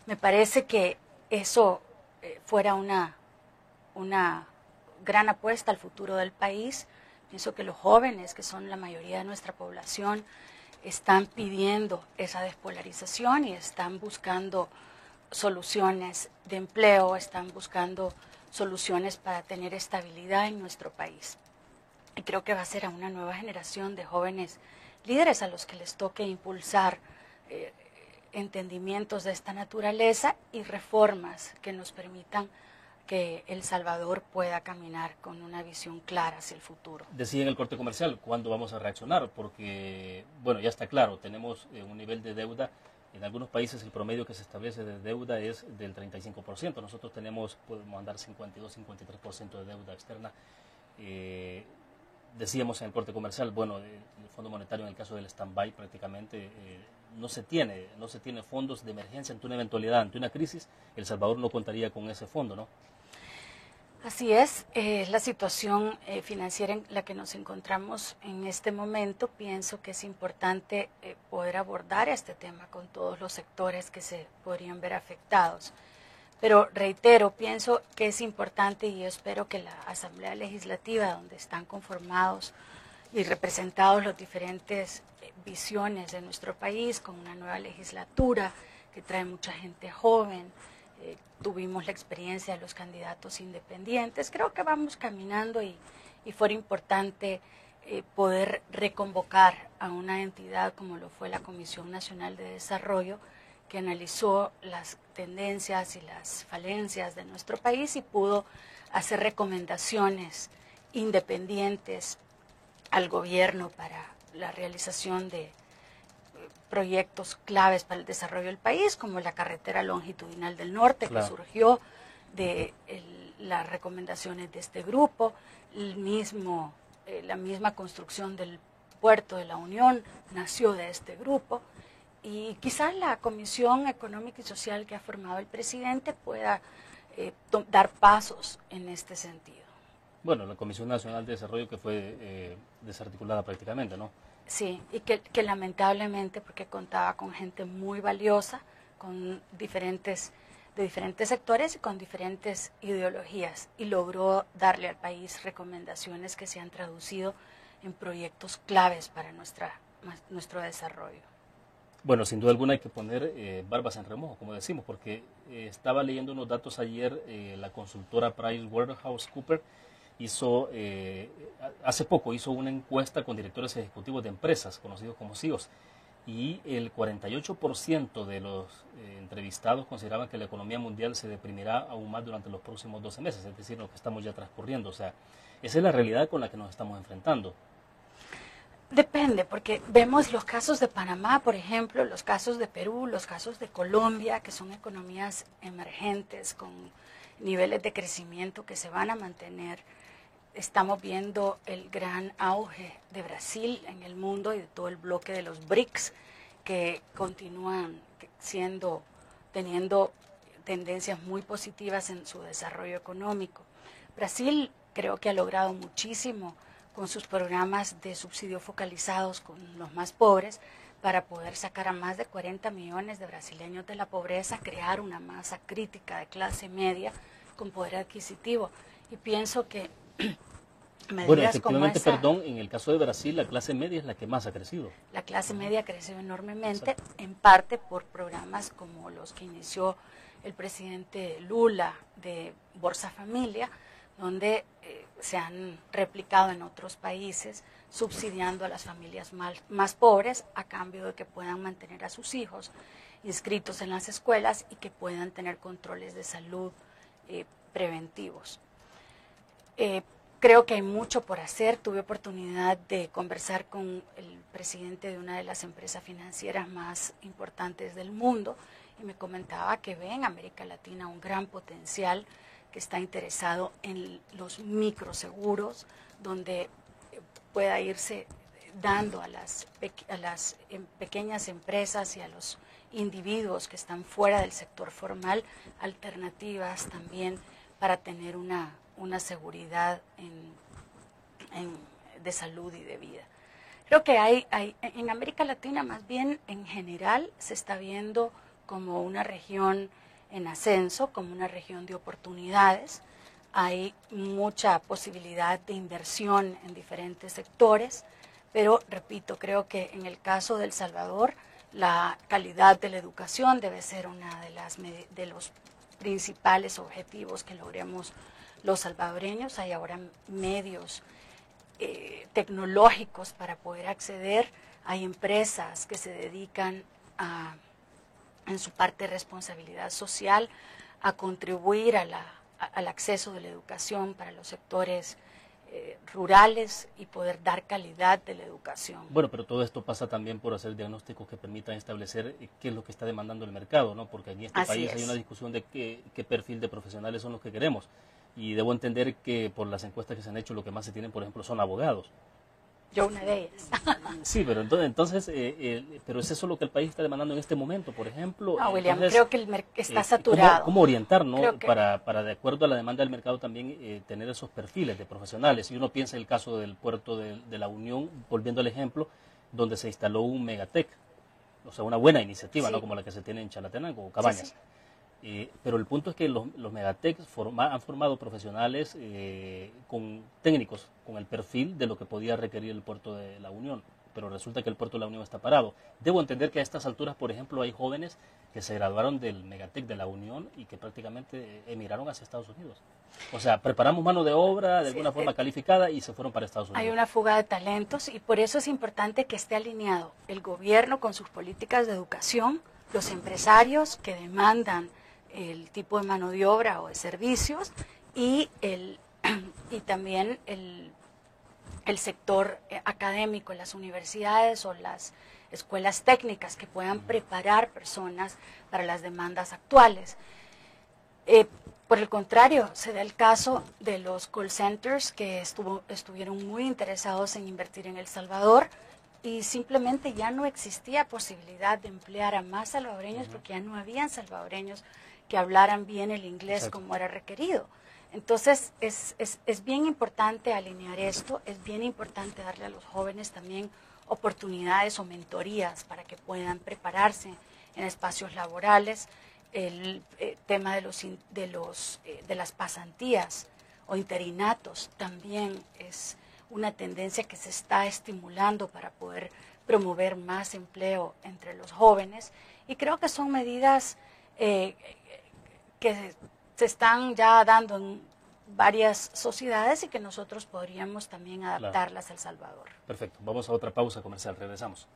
Me parece que eso fuera una gran apuesta al futuro del país. Pienso que los jóvenes, que son la mayoría de nuestra población, están pidiendo esa despolarización y están buscando soluciones de empleo, están buscando soluciones para tener estabilidad en nuestro país. Y creo que va a ser a una nueva generación de jóvenes líderes a los que les toque impulsar entendimientos de esta naturaleza y reformas que nos permitan que El Salvador pueda caminar con una visión clara hacia el futuro. Decía en el corte comercial, ¿cuándo vamos a reaccionar? Porque, bueno, ya está claro, tenemos un nivel de deuda. En algunos países el promedio que se establece de deuda es del 35%. Nosotros podemos andar 52-53% de deuda externa. Decíamos en el corte comercial, bueno, el Fondo Monetario en el caso del stand-by prácticamente no se tiene fondos de emergencia ante una eventualidad, ante una crisis. El Salvador no contaría con ese fondo, ¿no? Así es, la situación financiera en la que nos encontramos en este momento. Pienso que es importante poder abordar este tema con todos los sectores que se podrían ver afectados. Pero reitero, pienso que es importante y yo espero que la Asamblea Legislativa, donde están conformados y representados las diferentes visiones de nuestro país, con una nueva legislatura que trae mucha gente joven, tuvimos la experiencia de los candidatos independientes, creo que vamos caminando y fuera importante poder reconvocar a una entidad como lo fue la Comisión Nacional de Desarrollo, que analizó las tendencias y las falencias de nuestro país y pudo hacer recomendaciones independientes al gobierno para la realización de proyectos claves para el desarrollo del país, como la carretera longitudinal del norte, claro, que surgió de las recomendaciones de este grupo, la misma construcción del puerto de la Unión nació de este grupo, y quizás la Comisión Económica y Social que ha formado el presidente pueda dar pasos en este sentido. Bueno, la Comisión Nacional de Desarrollo que fue desarticulada prácticamente, ¿no? Sí, y que lamentablemente, porque contaba con gente muy valiosa, de diferentes sectores y con diferentes ideologías, y logró darle al país recomendaciones que se han traducido en proyectos claves para nuestro desarrollo. Bueno, sin duda alguna hay que poner barbas en remojo, como decimos, porque estaba leyendo unos datos ayer, la consultora PricewaterhouseCoopers hace poco hizo una encuesta con directores ejecutivos de empresas, conocidos como CEOs, y el 48% de los entrevistados consideraban que la economía mundial se deprimirá aún más durante los próximos 12 meses, es decir, lo que estamos ya transcurriendo. O sea, esa es la realidad con la que nos estamos enfrentando. Depende, porque vemos los casos de Panamá, por ejemplo, los casos de Perú, los casos de Colombia, que son economías emergentes con niveles de crecimiento que se van a mantener. Estamos viendo el gran auge de Brasil en el mundo y de todo el bloque de los BRICS, que continúan teniendo tendencias muy positivas en su desarrollo económico. Brasil creo que ha logrado muchísimo con sus programas de subsidio focalizados con los más pobres, para poder sacar a más de 40 millones de brasileños de la pobreza, crear una masa crítica de clase media con poder adquisitivo. Y pienso que bueno, efectivamente, en el caso de Brasil, la clase media es la que más ha crecido. La clase media ha crecido enormemente, exacto, en parte por programas como los que inició el presidente Lula de Bolsa Familia, donde se han replicado en otros países, subsidiando a las familias más pobres a cambio de que puedan mantener a sus hijos inscritos en las escuelas y que puedan tener controles de salud preventivos. Creo que hay mucho por hacer. Tuve oportunidad de conversar con el presidente de una de las empresas financieras más importantes del mundo y me comentaba que ve en América Latina un gran potencial, que está interesado en los microseguros, donde pueda irse dando a las pequeñas empresas y a los individuos que están fuera del sector formal alternativas también para tener una seguridad de salud y de vida. Creo que hay en América Latina, más bien en general, se está viendo como una región en ascenso, como una región de oportunidades. Hay mucha posibilidad de inversión en diferentes sectores, pero repito, creo que en el caso de El Salvador, la calidad de la educación debe ser uno de los principales objetivos que logremos los salvadoreños. Hay ahora medios tecnológicos para poder acceder. Hay empresas que se dedican en su parte de responsabilidad social a contribuir al acceso de la educación para los sectores rurales y poder dar calidad de la educación. Bueno, pero todo esto pasa también por hacer diagnósticos que permitan establecer qué es lo que está demandando el mercado, ¿no? Porque en este país hay una discusión de qué perfil de profesionales son los que queremos. Y debo entender que por las encuestas que se han hecho, lo que más se tienen, por ejemplo, son abogados. Yo una de ellas. Sí, pero entonces pero ¿es eso lo que el país está demandando en este momento, por ejemplo? No, William, entonces, creo que el mercado está saturado. ¿Cómo orientar, ¿no? Para, de acuerdo a la demanda del mercado, también tener esos perfiles de profesionales? Si uno piensa en el caso del puerto de La Unión, volviendo al ejemplo, donde se instaló un Megatec, o sea, una buena iniciativa, sí, ¿no? Como la que se tiene en Chalatenango o Cabañas. Sí, sí. Pero el punto es que los Megatecs han formado profesionales con técnicos, con el perfil de lo que podía requerir el puerto de La Unión, pero resulta que el puerto de La Unión está parado. Debo entender que a estas alturas, por ejemplo, hay jóvenes que se graduaron del Megatec de La Unión y que prácticamente emigraron hacia Estados Unidos. O sea, preparamos mano de obra de alguna forma calificada y se fueron para Estados Unidos. Hay una fuga de talentos y por eso es importante que esté alineado el gobierno con sus políticas de educación, los empresarios que demandan el tipo de mano de obra o de servicios y también el sector académico, las universidades o las escuelas técnicas que puedan preparar personas para las demandas actuales. Por el contrario, se da el caso de los call centers que estuvieron muy interesados en invertir en El Salvador y simplemente ya no existía posibilidad de emplear a más salvadoreños porque ya no habían salvadoreños que hablaran bien el inglés. Exacto. Como era requerido. Entonces, es bien importante alinear esto, es bien importante darle a los jóvenes también oportunidades o mentorías para que puedan prepararse en espacios laborales. El tema de las pasantías o interinatos también es una tendencia que se está estimulando para poder promover más empleo entre los jóvenes y creo que son medidas que se están ya dando en varias sociedades y que nosotros podríamos también adaptarlas a El Salvador. Perfecto, vamos a otra pausa comercial, regresamos.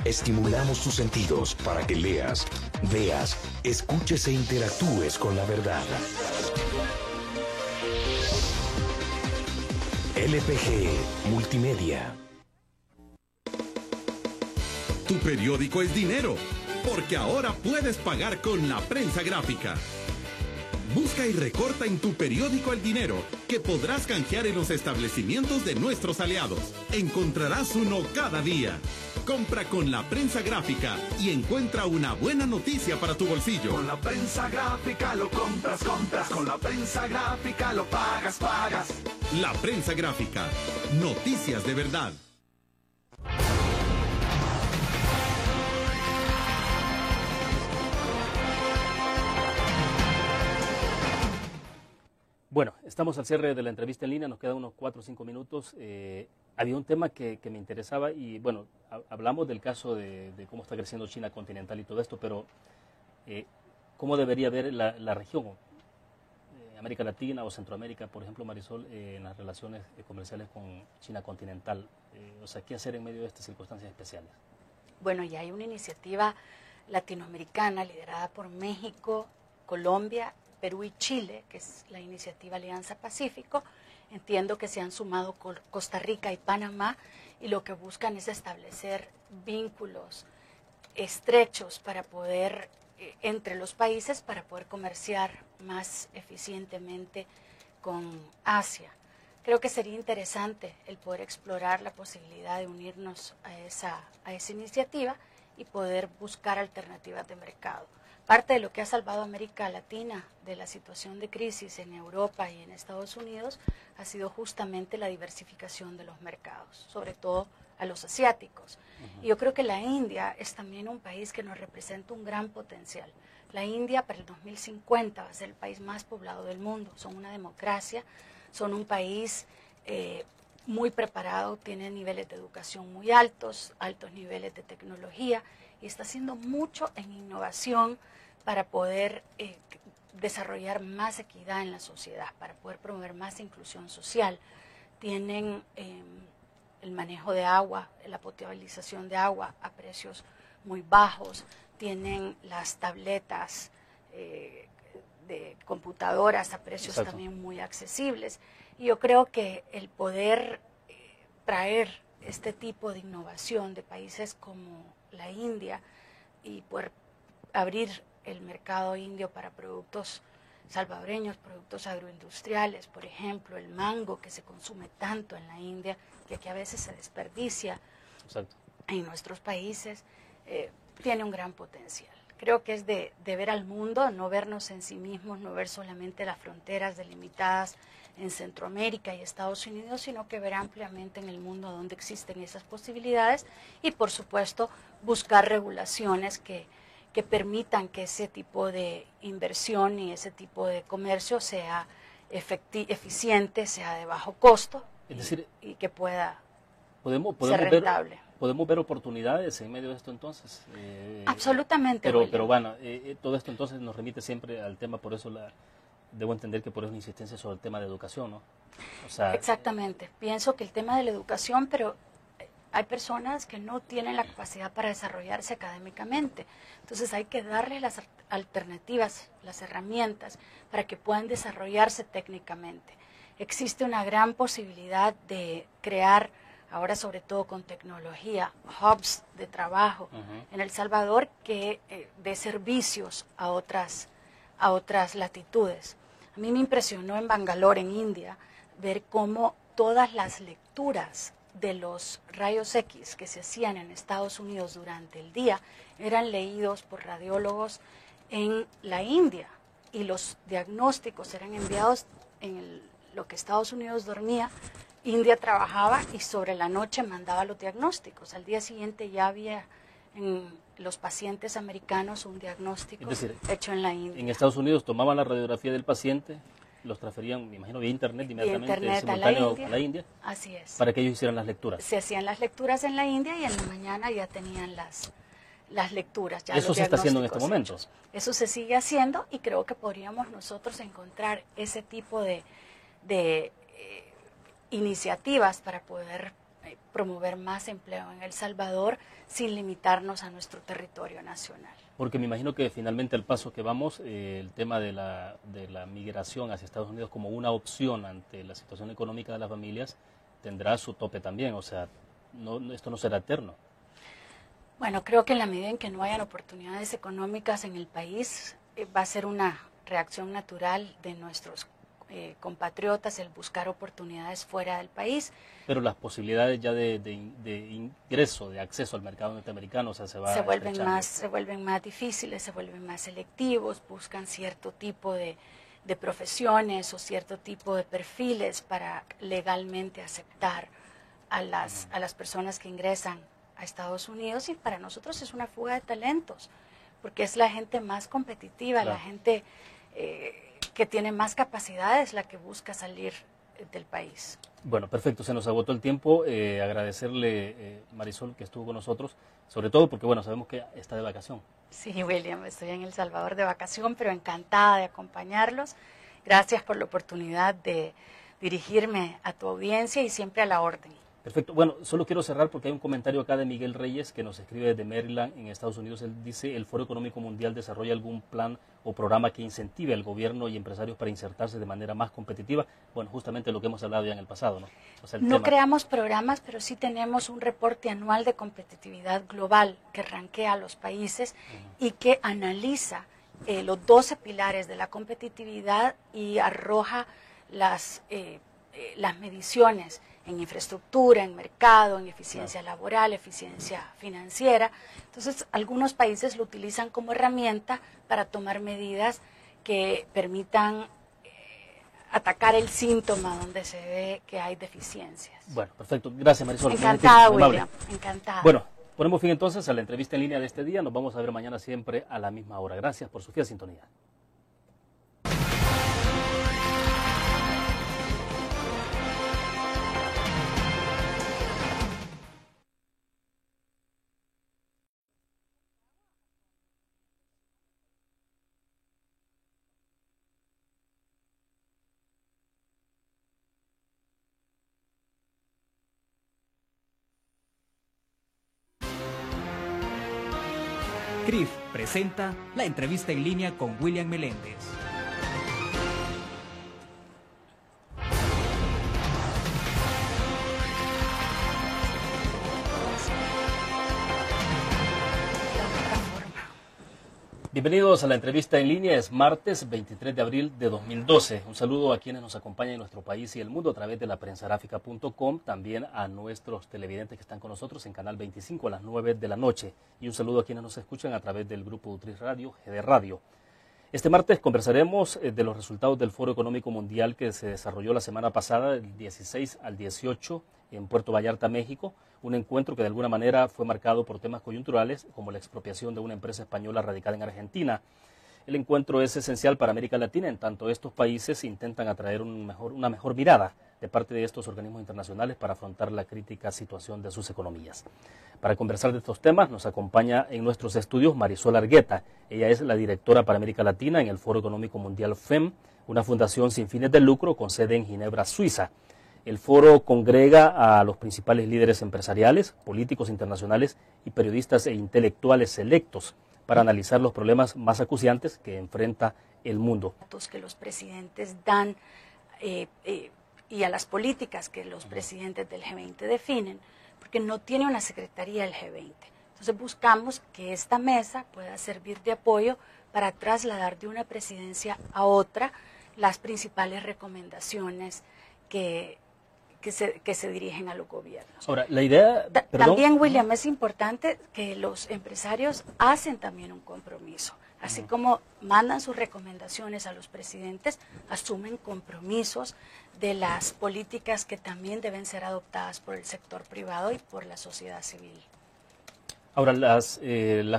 Estimulamos tus sentidos para que leas, veas, escuches e interactúes con la verdad. LPG Multimedia. Tu periódico es dinero, porque ahora puedes pagar con la prensa gráfica. Busca y recorta en tu periódico el dinero, que podrás canjear en los establecimientos de nuestros aliados. Encontrarás uno cada día. Compra con la prensa gráfica y encuentra una buena noticia para tu bolsillo. Con la prensa gráfica lo compras. Con la prensa gráfica lo pagas. La Prensa Gráfica. Noticias de verdad. Bueno, estamos al cierre de la entrevista en línea, nos quedan unos 4 o 5 minutos. Había un tema que me interesaba y bueno, hablamos del caso de cómo está creciendo China continental y todo esto, pero ¿cómo debería ver la región, América Latina o Centroamérica, por ejemplo, Marisol, en las relaciones comerciales con China continental? O sea, ¿qué hacer en medio de estas circunstancias especiales? Bueno, ya hay una iniciativa latinoamericana liderada por México, Colombia, Perú y Chile, que es la iniciativa Alianza Pacífico. Entiendo que se han sumado Costa Rica y Panamá y lo que buscan es establecer vínculos estrechos para poder, entre los países, para poder comerciar más eficientemente con Asia. Creo que sería interesante el poder explorar la posibilidad de unirnos a esa iniciativa y poder buscar alternativas de mercado. Parte de lo que ha salvado a América Latina de la situación de crisis en Europa y en Estados Unidos ha sido justamente la diversificación de los mercados, sobre todo a los asiáticos. Y yo creo que la India es también un país que nos representa un gran potencial. La India para el 2050 va a ser el país más poblado del mundo. Son una democracia, son un país muy preparado, tiene niveles de educación muy altos, altos niveles de tecnología y está haciendo mucho en innovación para poder desarrollar más equidad en la sociedad, para poder promover más inclusión social. Tienen el manejo de agua, la potabilización de agua a precios muy bajos, tienen las tabletas de computadoras a precios Exacto. también muy accesibles. Y yo creo que el poder traer este tipo de innovación de países como la India y poder abrir el mercado indio para productos salvadoreños, productos agroindustriales, por ejemplo, el mango que se consume tanto en la India, que aquí a veces se desperdicia. Exacto. En nuestros países, tiene un gran potencial. Creo que es de ver al mundo, no vernos en sí mismos, no ver solamente las fronteras delimitadas en Centroamérica y Estados Unidos, sino que ver ampliamente en el mundo donde existen esas posibilidades y, por supuesto, buscar regulaciones que permitan que ese tipo de inversión y ese tipo de comercio sea eficiente, sea de bajo costo, Es decir, y que pueda podemos ser rentable. podemos ver oportunidades en medio de esto entonces. Absolutamente. Pero bueno, todo esto entonces nos remite siempre al tema, por eso debo entender que por eso la insistencia sobre el tema de educación, ¿no? O sea, exactamente. Pienso que el tema de la educación, pero hay personas que no tienen la capacidad para desarrollarse académicamente. Entonces hay que darles las alternativas, las herramientas para que puedan desarrollarse técnicamente. Existe una gran posibilidad de crear, ahora sobre todo con tecnología, hubs de trabajo en El Salvador que dé servicios a otras latitudes. A mí me impresionó en Bangalore, en India, ver cómo todas las lecturas de los rayos X que se hacían en Estados Unidos durante el día eran leídos por radiólogos en la India y los diagnósticos eran enviados en lo que Estados Unidos dormía, India trabajaba y sobre la noche mandaba los diagnósticos. Al día siguiente ya había en los pacientes americanos un diagnóstico hecho en la India. En Estados Unidos tomaban la radiografía del paciente, los transferían, me imagino, vía internet inmediatamente simultáneo a la India. Así es. Para que ellos hicieran las lecturas. Se hacían las lecturas en la India y en la mañana ya tenían las lecturas. Ya Eso se está haciendo en este momento. Eso se sigue haciendo y creo que podríamos nosotros encontrar ese tipo de iniciativas para poder promover más empleo en El Salvador sin limitarnos a nuestro territorio nacional. Porque me imagino que finalmente al paso que vamos, el tema de la migración hacia Estados Unidos como una opción ante la situación económica de las familias tendrá su tope también, o sea, esto no será eterno. Bueno, creo que en la medida en que no hayan oportunidades económicas en el país, va a ser una reacción natural de nuestros compatriotas el buscar oportunidades fuera del país. Pero las posibilidades ya de ingreso, de acceso al mercado norteamericano, o sea, se vuelven más difíciles, se vuelven más selectivos, buscan cierto tipo de de profesiones o cierto tipo de perfiles para legalmente aceptar a las personas que ingresan a Estados Unidos, y para nosotros es una fuga de talentos, porque es la gente más competitiva, la gente que tiene más capacidades la que busca salir del país. Bueno, perfecto, se nos agotó el tiempo. Agradecerle, Marisol, que estuvo con nosotros, sobre todo porque, bueno, sabemos que está de vacación. Sí, William, estoy en El Salvador de vacación, pero encantada de acompañarlos. Gracias por la oportunidad de dirigirme a tu audiencia y siempre a la orden. Perfecto. Bueno, solo quiero cerrar porque hay un comentario acá de Miguel Reyes que nos escribe desde Maryland, en Estados Unidos. Él dice: ¿el Foro Económico Mundial desarrolla algún plan o programa que incentive al gobierno y empresarios para insertarse de manera más competitiva? Bueno, justamente lo que hemos hablado ya en el pasado, ¿no? O sea, no creamos programas, pero sí tenemos un reporte anual de competitividad global que rankea a los países y que analiza los 12 pilares de la competitividad y arroja las mediciones en infraestructura, en mercado, en eficiencia laboral, eficiencia financiera. Entonces, algunos países lo utilizan como herramienta para tomar medidas que permitan atacar el síntoma donde se ve que hay deficiencias. Bueno, perfecto. Gracias, Marisol. Encantada, William. Encantada. Bueno, ponemos fin entonces a la entrevista en línea de este día. Nos vamos a ver mañana siempre a la misma hora. Gracias por su fiel sintonía. CRIF presenta la entrevista en línea con William Meléndez. Bienvenidos a la entrevista en línea. Es martes 23 de abril de 2012. Un saludo a quienes nos acompañan en nuestro país y el mundo a través de la prensagráfica.com, también a nuestros televidentes que están con nosotros en Canal 25 a las 9 de la noche. Y un saludo a quienes nos escuchan a través del grupo Utris Radio, GD Radio. Este martes conversaremos de los resultados del Foro Económico Mundial que se desarrolló la semana pasada, del 16 al 18, en Puerto Vallarta, México. Un encuentro que de alguna manera fue marcado por temas coyunturales, como la expropiación de una empresa española radicada en Argentina. El encuentro es esencial para América Latina, en tanto estos países intentan atraer una mejor mirada de parte de estos organismos internacionales para afrontar la crítica situación de sus economías. Para conversar de estos temas nos acompaña en nuestros estudios Marisol Argueta. Ella es la directora para América Latina en el Foro Económico Mundial FEM, una fundación sin fines de lucro con sede en Ginebra, Suiza. El foro congrega a los principales líderes empresariales, políticos internacionales y periodistas e intelectuales selectos para analizar los problemas más acuciantes que enfrenta el mundo. Que los presidentes dan y a las políticas que los presidentes del G20 definen, porque no tiene una secretaría el G20. Entonces buscamos que esta mesa pueda servir de apoyo para trasladar de una presidencia a otra las principales recomendaciones que se dirigen a los gobiernos. Ahora, la idea... También, William, es importante que los empresarios hacen también un compromiso. Así como mandan sus recomendaciones a los presidentes, asumen compromisos de las políticas que también deben ser adoptadas por el sector privado y por la sociedad civil. Ahora, las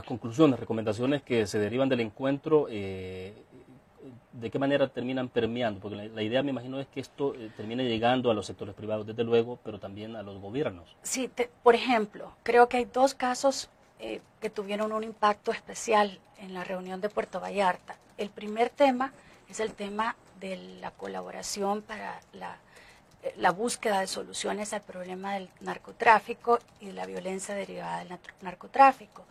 conclusiones, recomendaciones que se derivan del encuentro, ¿de qué manera terminan permeando? Porque la idea, me imagino, es que esto termine llegando a los sectores privados, desde luego, pero también a los gobiernos. Sí, por ejemplo, creo que hay dos casos que tuvieron un impacto especial en la reunión de Puerto Vallarta. El primer tema es el tema de la colaboración para la búsqueda de soluciones al problema del narcotráfico y de la violencia derivada del narcotráfico.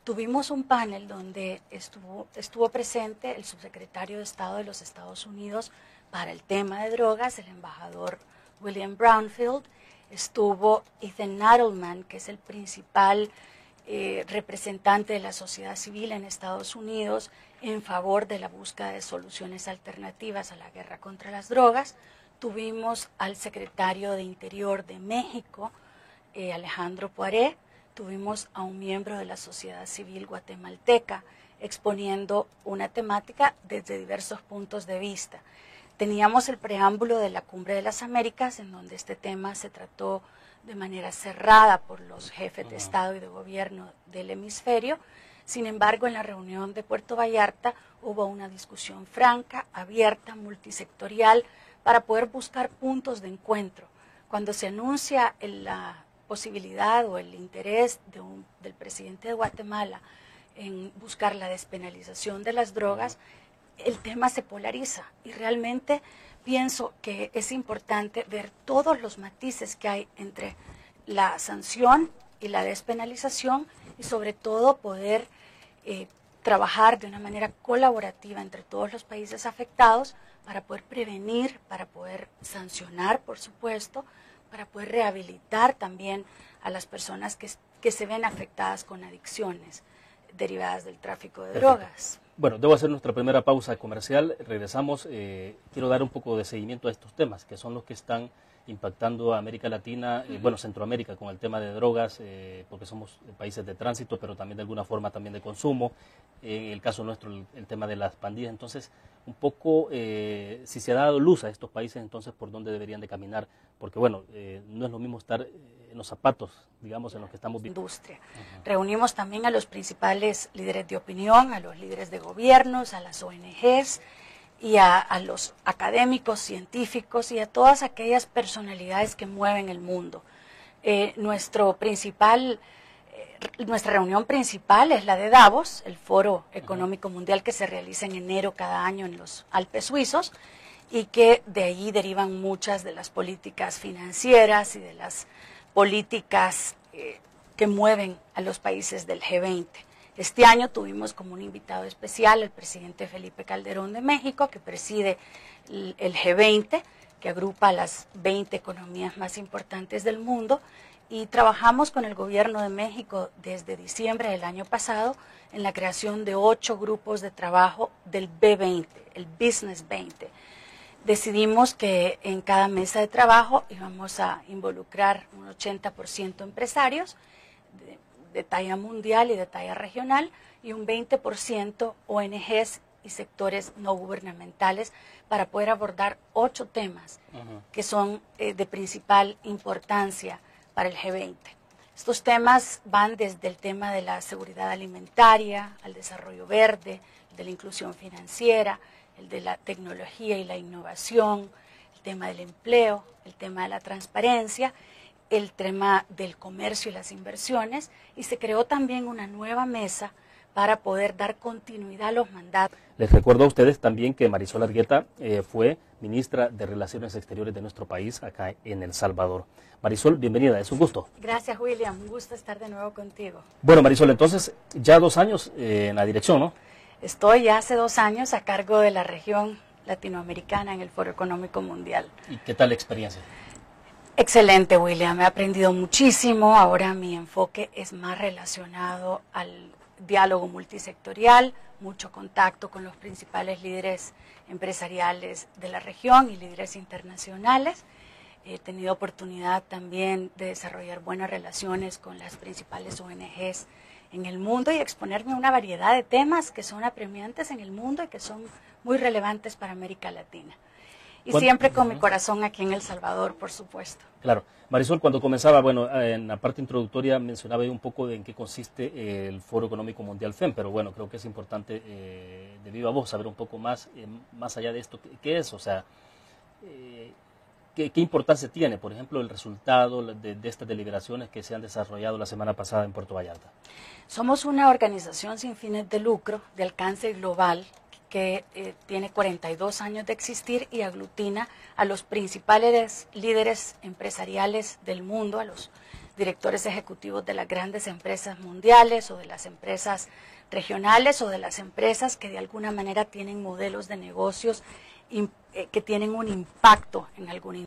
Tuvimos un panel donde estuvo presente el subsecretario de Estado de los Estados Unidos para el tema de drogas, el embajador William Brownfield, estuvo Ethan Nadelman, que es el principal representante de la sociedad civil en Estados Unidos en favor de la búsqueda de soluciones alternativas a la guerra contra las drogas. Tuvimos al secretario de Interior de México, Alejandro Poiré. Tuvimos a un miembro de la sociedad civil guatemalteca, exponiendo una temática desde diversos puntos de vista. Teníamos el preámbulo de la Cumbre de las Américas, en donde este tema se trató de manera cerrada por los jefes de Estado y de Gobierno del hemisferio. Sin embargo, en la reunión de Puerto Vallarta hubo una discusión franca, abierta, multisectorial, para poder buscar puntos de encuentro. Cuando se anuncia la posibilidad o el interés del presidente de Guatemala en buscar la despenalización de las drogas, el tema se polariza y realmente pienso que es importante ver todos los matices que hay entre la sanción y la despenalización y sobre todo poder trabajar de una manera colaborativa entre todos los países afectados para poder prevenir, para poder sancionar, por supuesto, para poder rehabilitar también a las personas que se ven afectadas con adicciones derivadas del tráfico de drogas. Bueno, debo hacer nuestra primera pausa comercial. Regresamos. Quiero dar un poco de seguimiento a estos temas, que son los que están impactando a América Latina, bueno, Centroamérica con el tema de drogas, porque somos países de tránsito, pero también de alguna forma también de consumo. En el caso nuestro, el tema de las pandillas. Entonces, un poco, si se ha dado luz a estos países, entonces, ¿por dónde deberían de caminar? Porque, bueno, no es lo mismo estar en los zapatos, digamos, en los que estamos viviendo. Industria. Reunimos también a los principales líderes de opinión, a los líderes de gobiernos, a las ONGs, y a los académicos, científicos y a todas aquellas personalidades que mueven el mundo. Nuestra reunión principal es la de Davos, el Foro Económico Mundial que se realiza en enero cada año en los Alpes suizos y que de ahí derivan muchas de las políticas financieras y de las políticas que mueven a los países del G20. Este año tuvimos como un invitado especial al presidente Felipe Calderón de México, que preside el G20, que agrupa a las 20 economías más importantes del mundo, y trabajamos con el gobierno de México desde diciembre del año pasado en la creación de 8 grupos de trabajo del B20, el Business 20. Decidimos que en cada mesa de trabajo íbamos a involucrar un 80% empresarios, de talla mundial y de talla regional, y un 20% ONGs y sectores no gubernamentales para poder abordar 8 temas que son de principal importancia para el G20. Estos temas van desde el tema de la seguridad alimentaria, al desarrollo verde, el de la inclusión financiera, el de la tecnología y la innovación, el tema del empleo, el tema de la transparencia, el tema del comercio y las inversiones, y se creó también una nueva mesa para poder dar continuidad a los mandatos. Les recuerdo a ustedes también que Marisol Argueta fue ministra de Relaciones Exteriores de nuestro país acá en El Salvador. Marisol, bienvenida, es un gusto. Gracias, William, un gusto estar de nuevo contigo. Bueno, Marisol, entonces ya 2 años en la dirección, ¿no? Estoy ya hace 2 años a cargo de la región latinoamericana en el Foro Económico Mundial. ¿Y qué tal la experiencia? Excelente, William. He aprendido muchísimo. Ahora mi enfoque es más relacionado al diálogo multisectorial, mucho contacto con los principales líderes empresariales de la región y líderes internacionales. He tenido oportunidad también de desarrollar buenas relaciones con las principales ONGs en el mundo y exponerme a una variedad de temas que son apremiantes en el mundo y que son muy relevantes para América Latina. Y siempre con mi corazón aquí en El Salvador, por supuesto. Claro. Marisol, cuando comenzaba, bueno, en la parte introductoria mencionaba en qué de en qué consiste el Foro Económico Mundial FEM, pero bueno, creo que es importante de viva voz saber un poco más allá de esto, ¿qué es? O sea, ¿qué importancia tiene, por ejemplo, el resultado de estas deliberaciones que se han desarrollado la semana pasada en Puerto Vallarta? Somos una organización sin fines de lucro, de alcance global, que tiene 42 años de existir y aglutina a los principales líderes empresariales del mundo, a los directores ejecutivos de las grandes empresas mundiales o de las empresas regionales o de las empresas que de alguna manera tienen modelos de negocios que tienen un impacto en alguna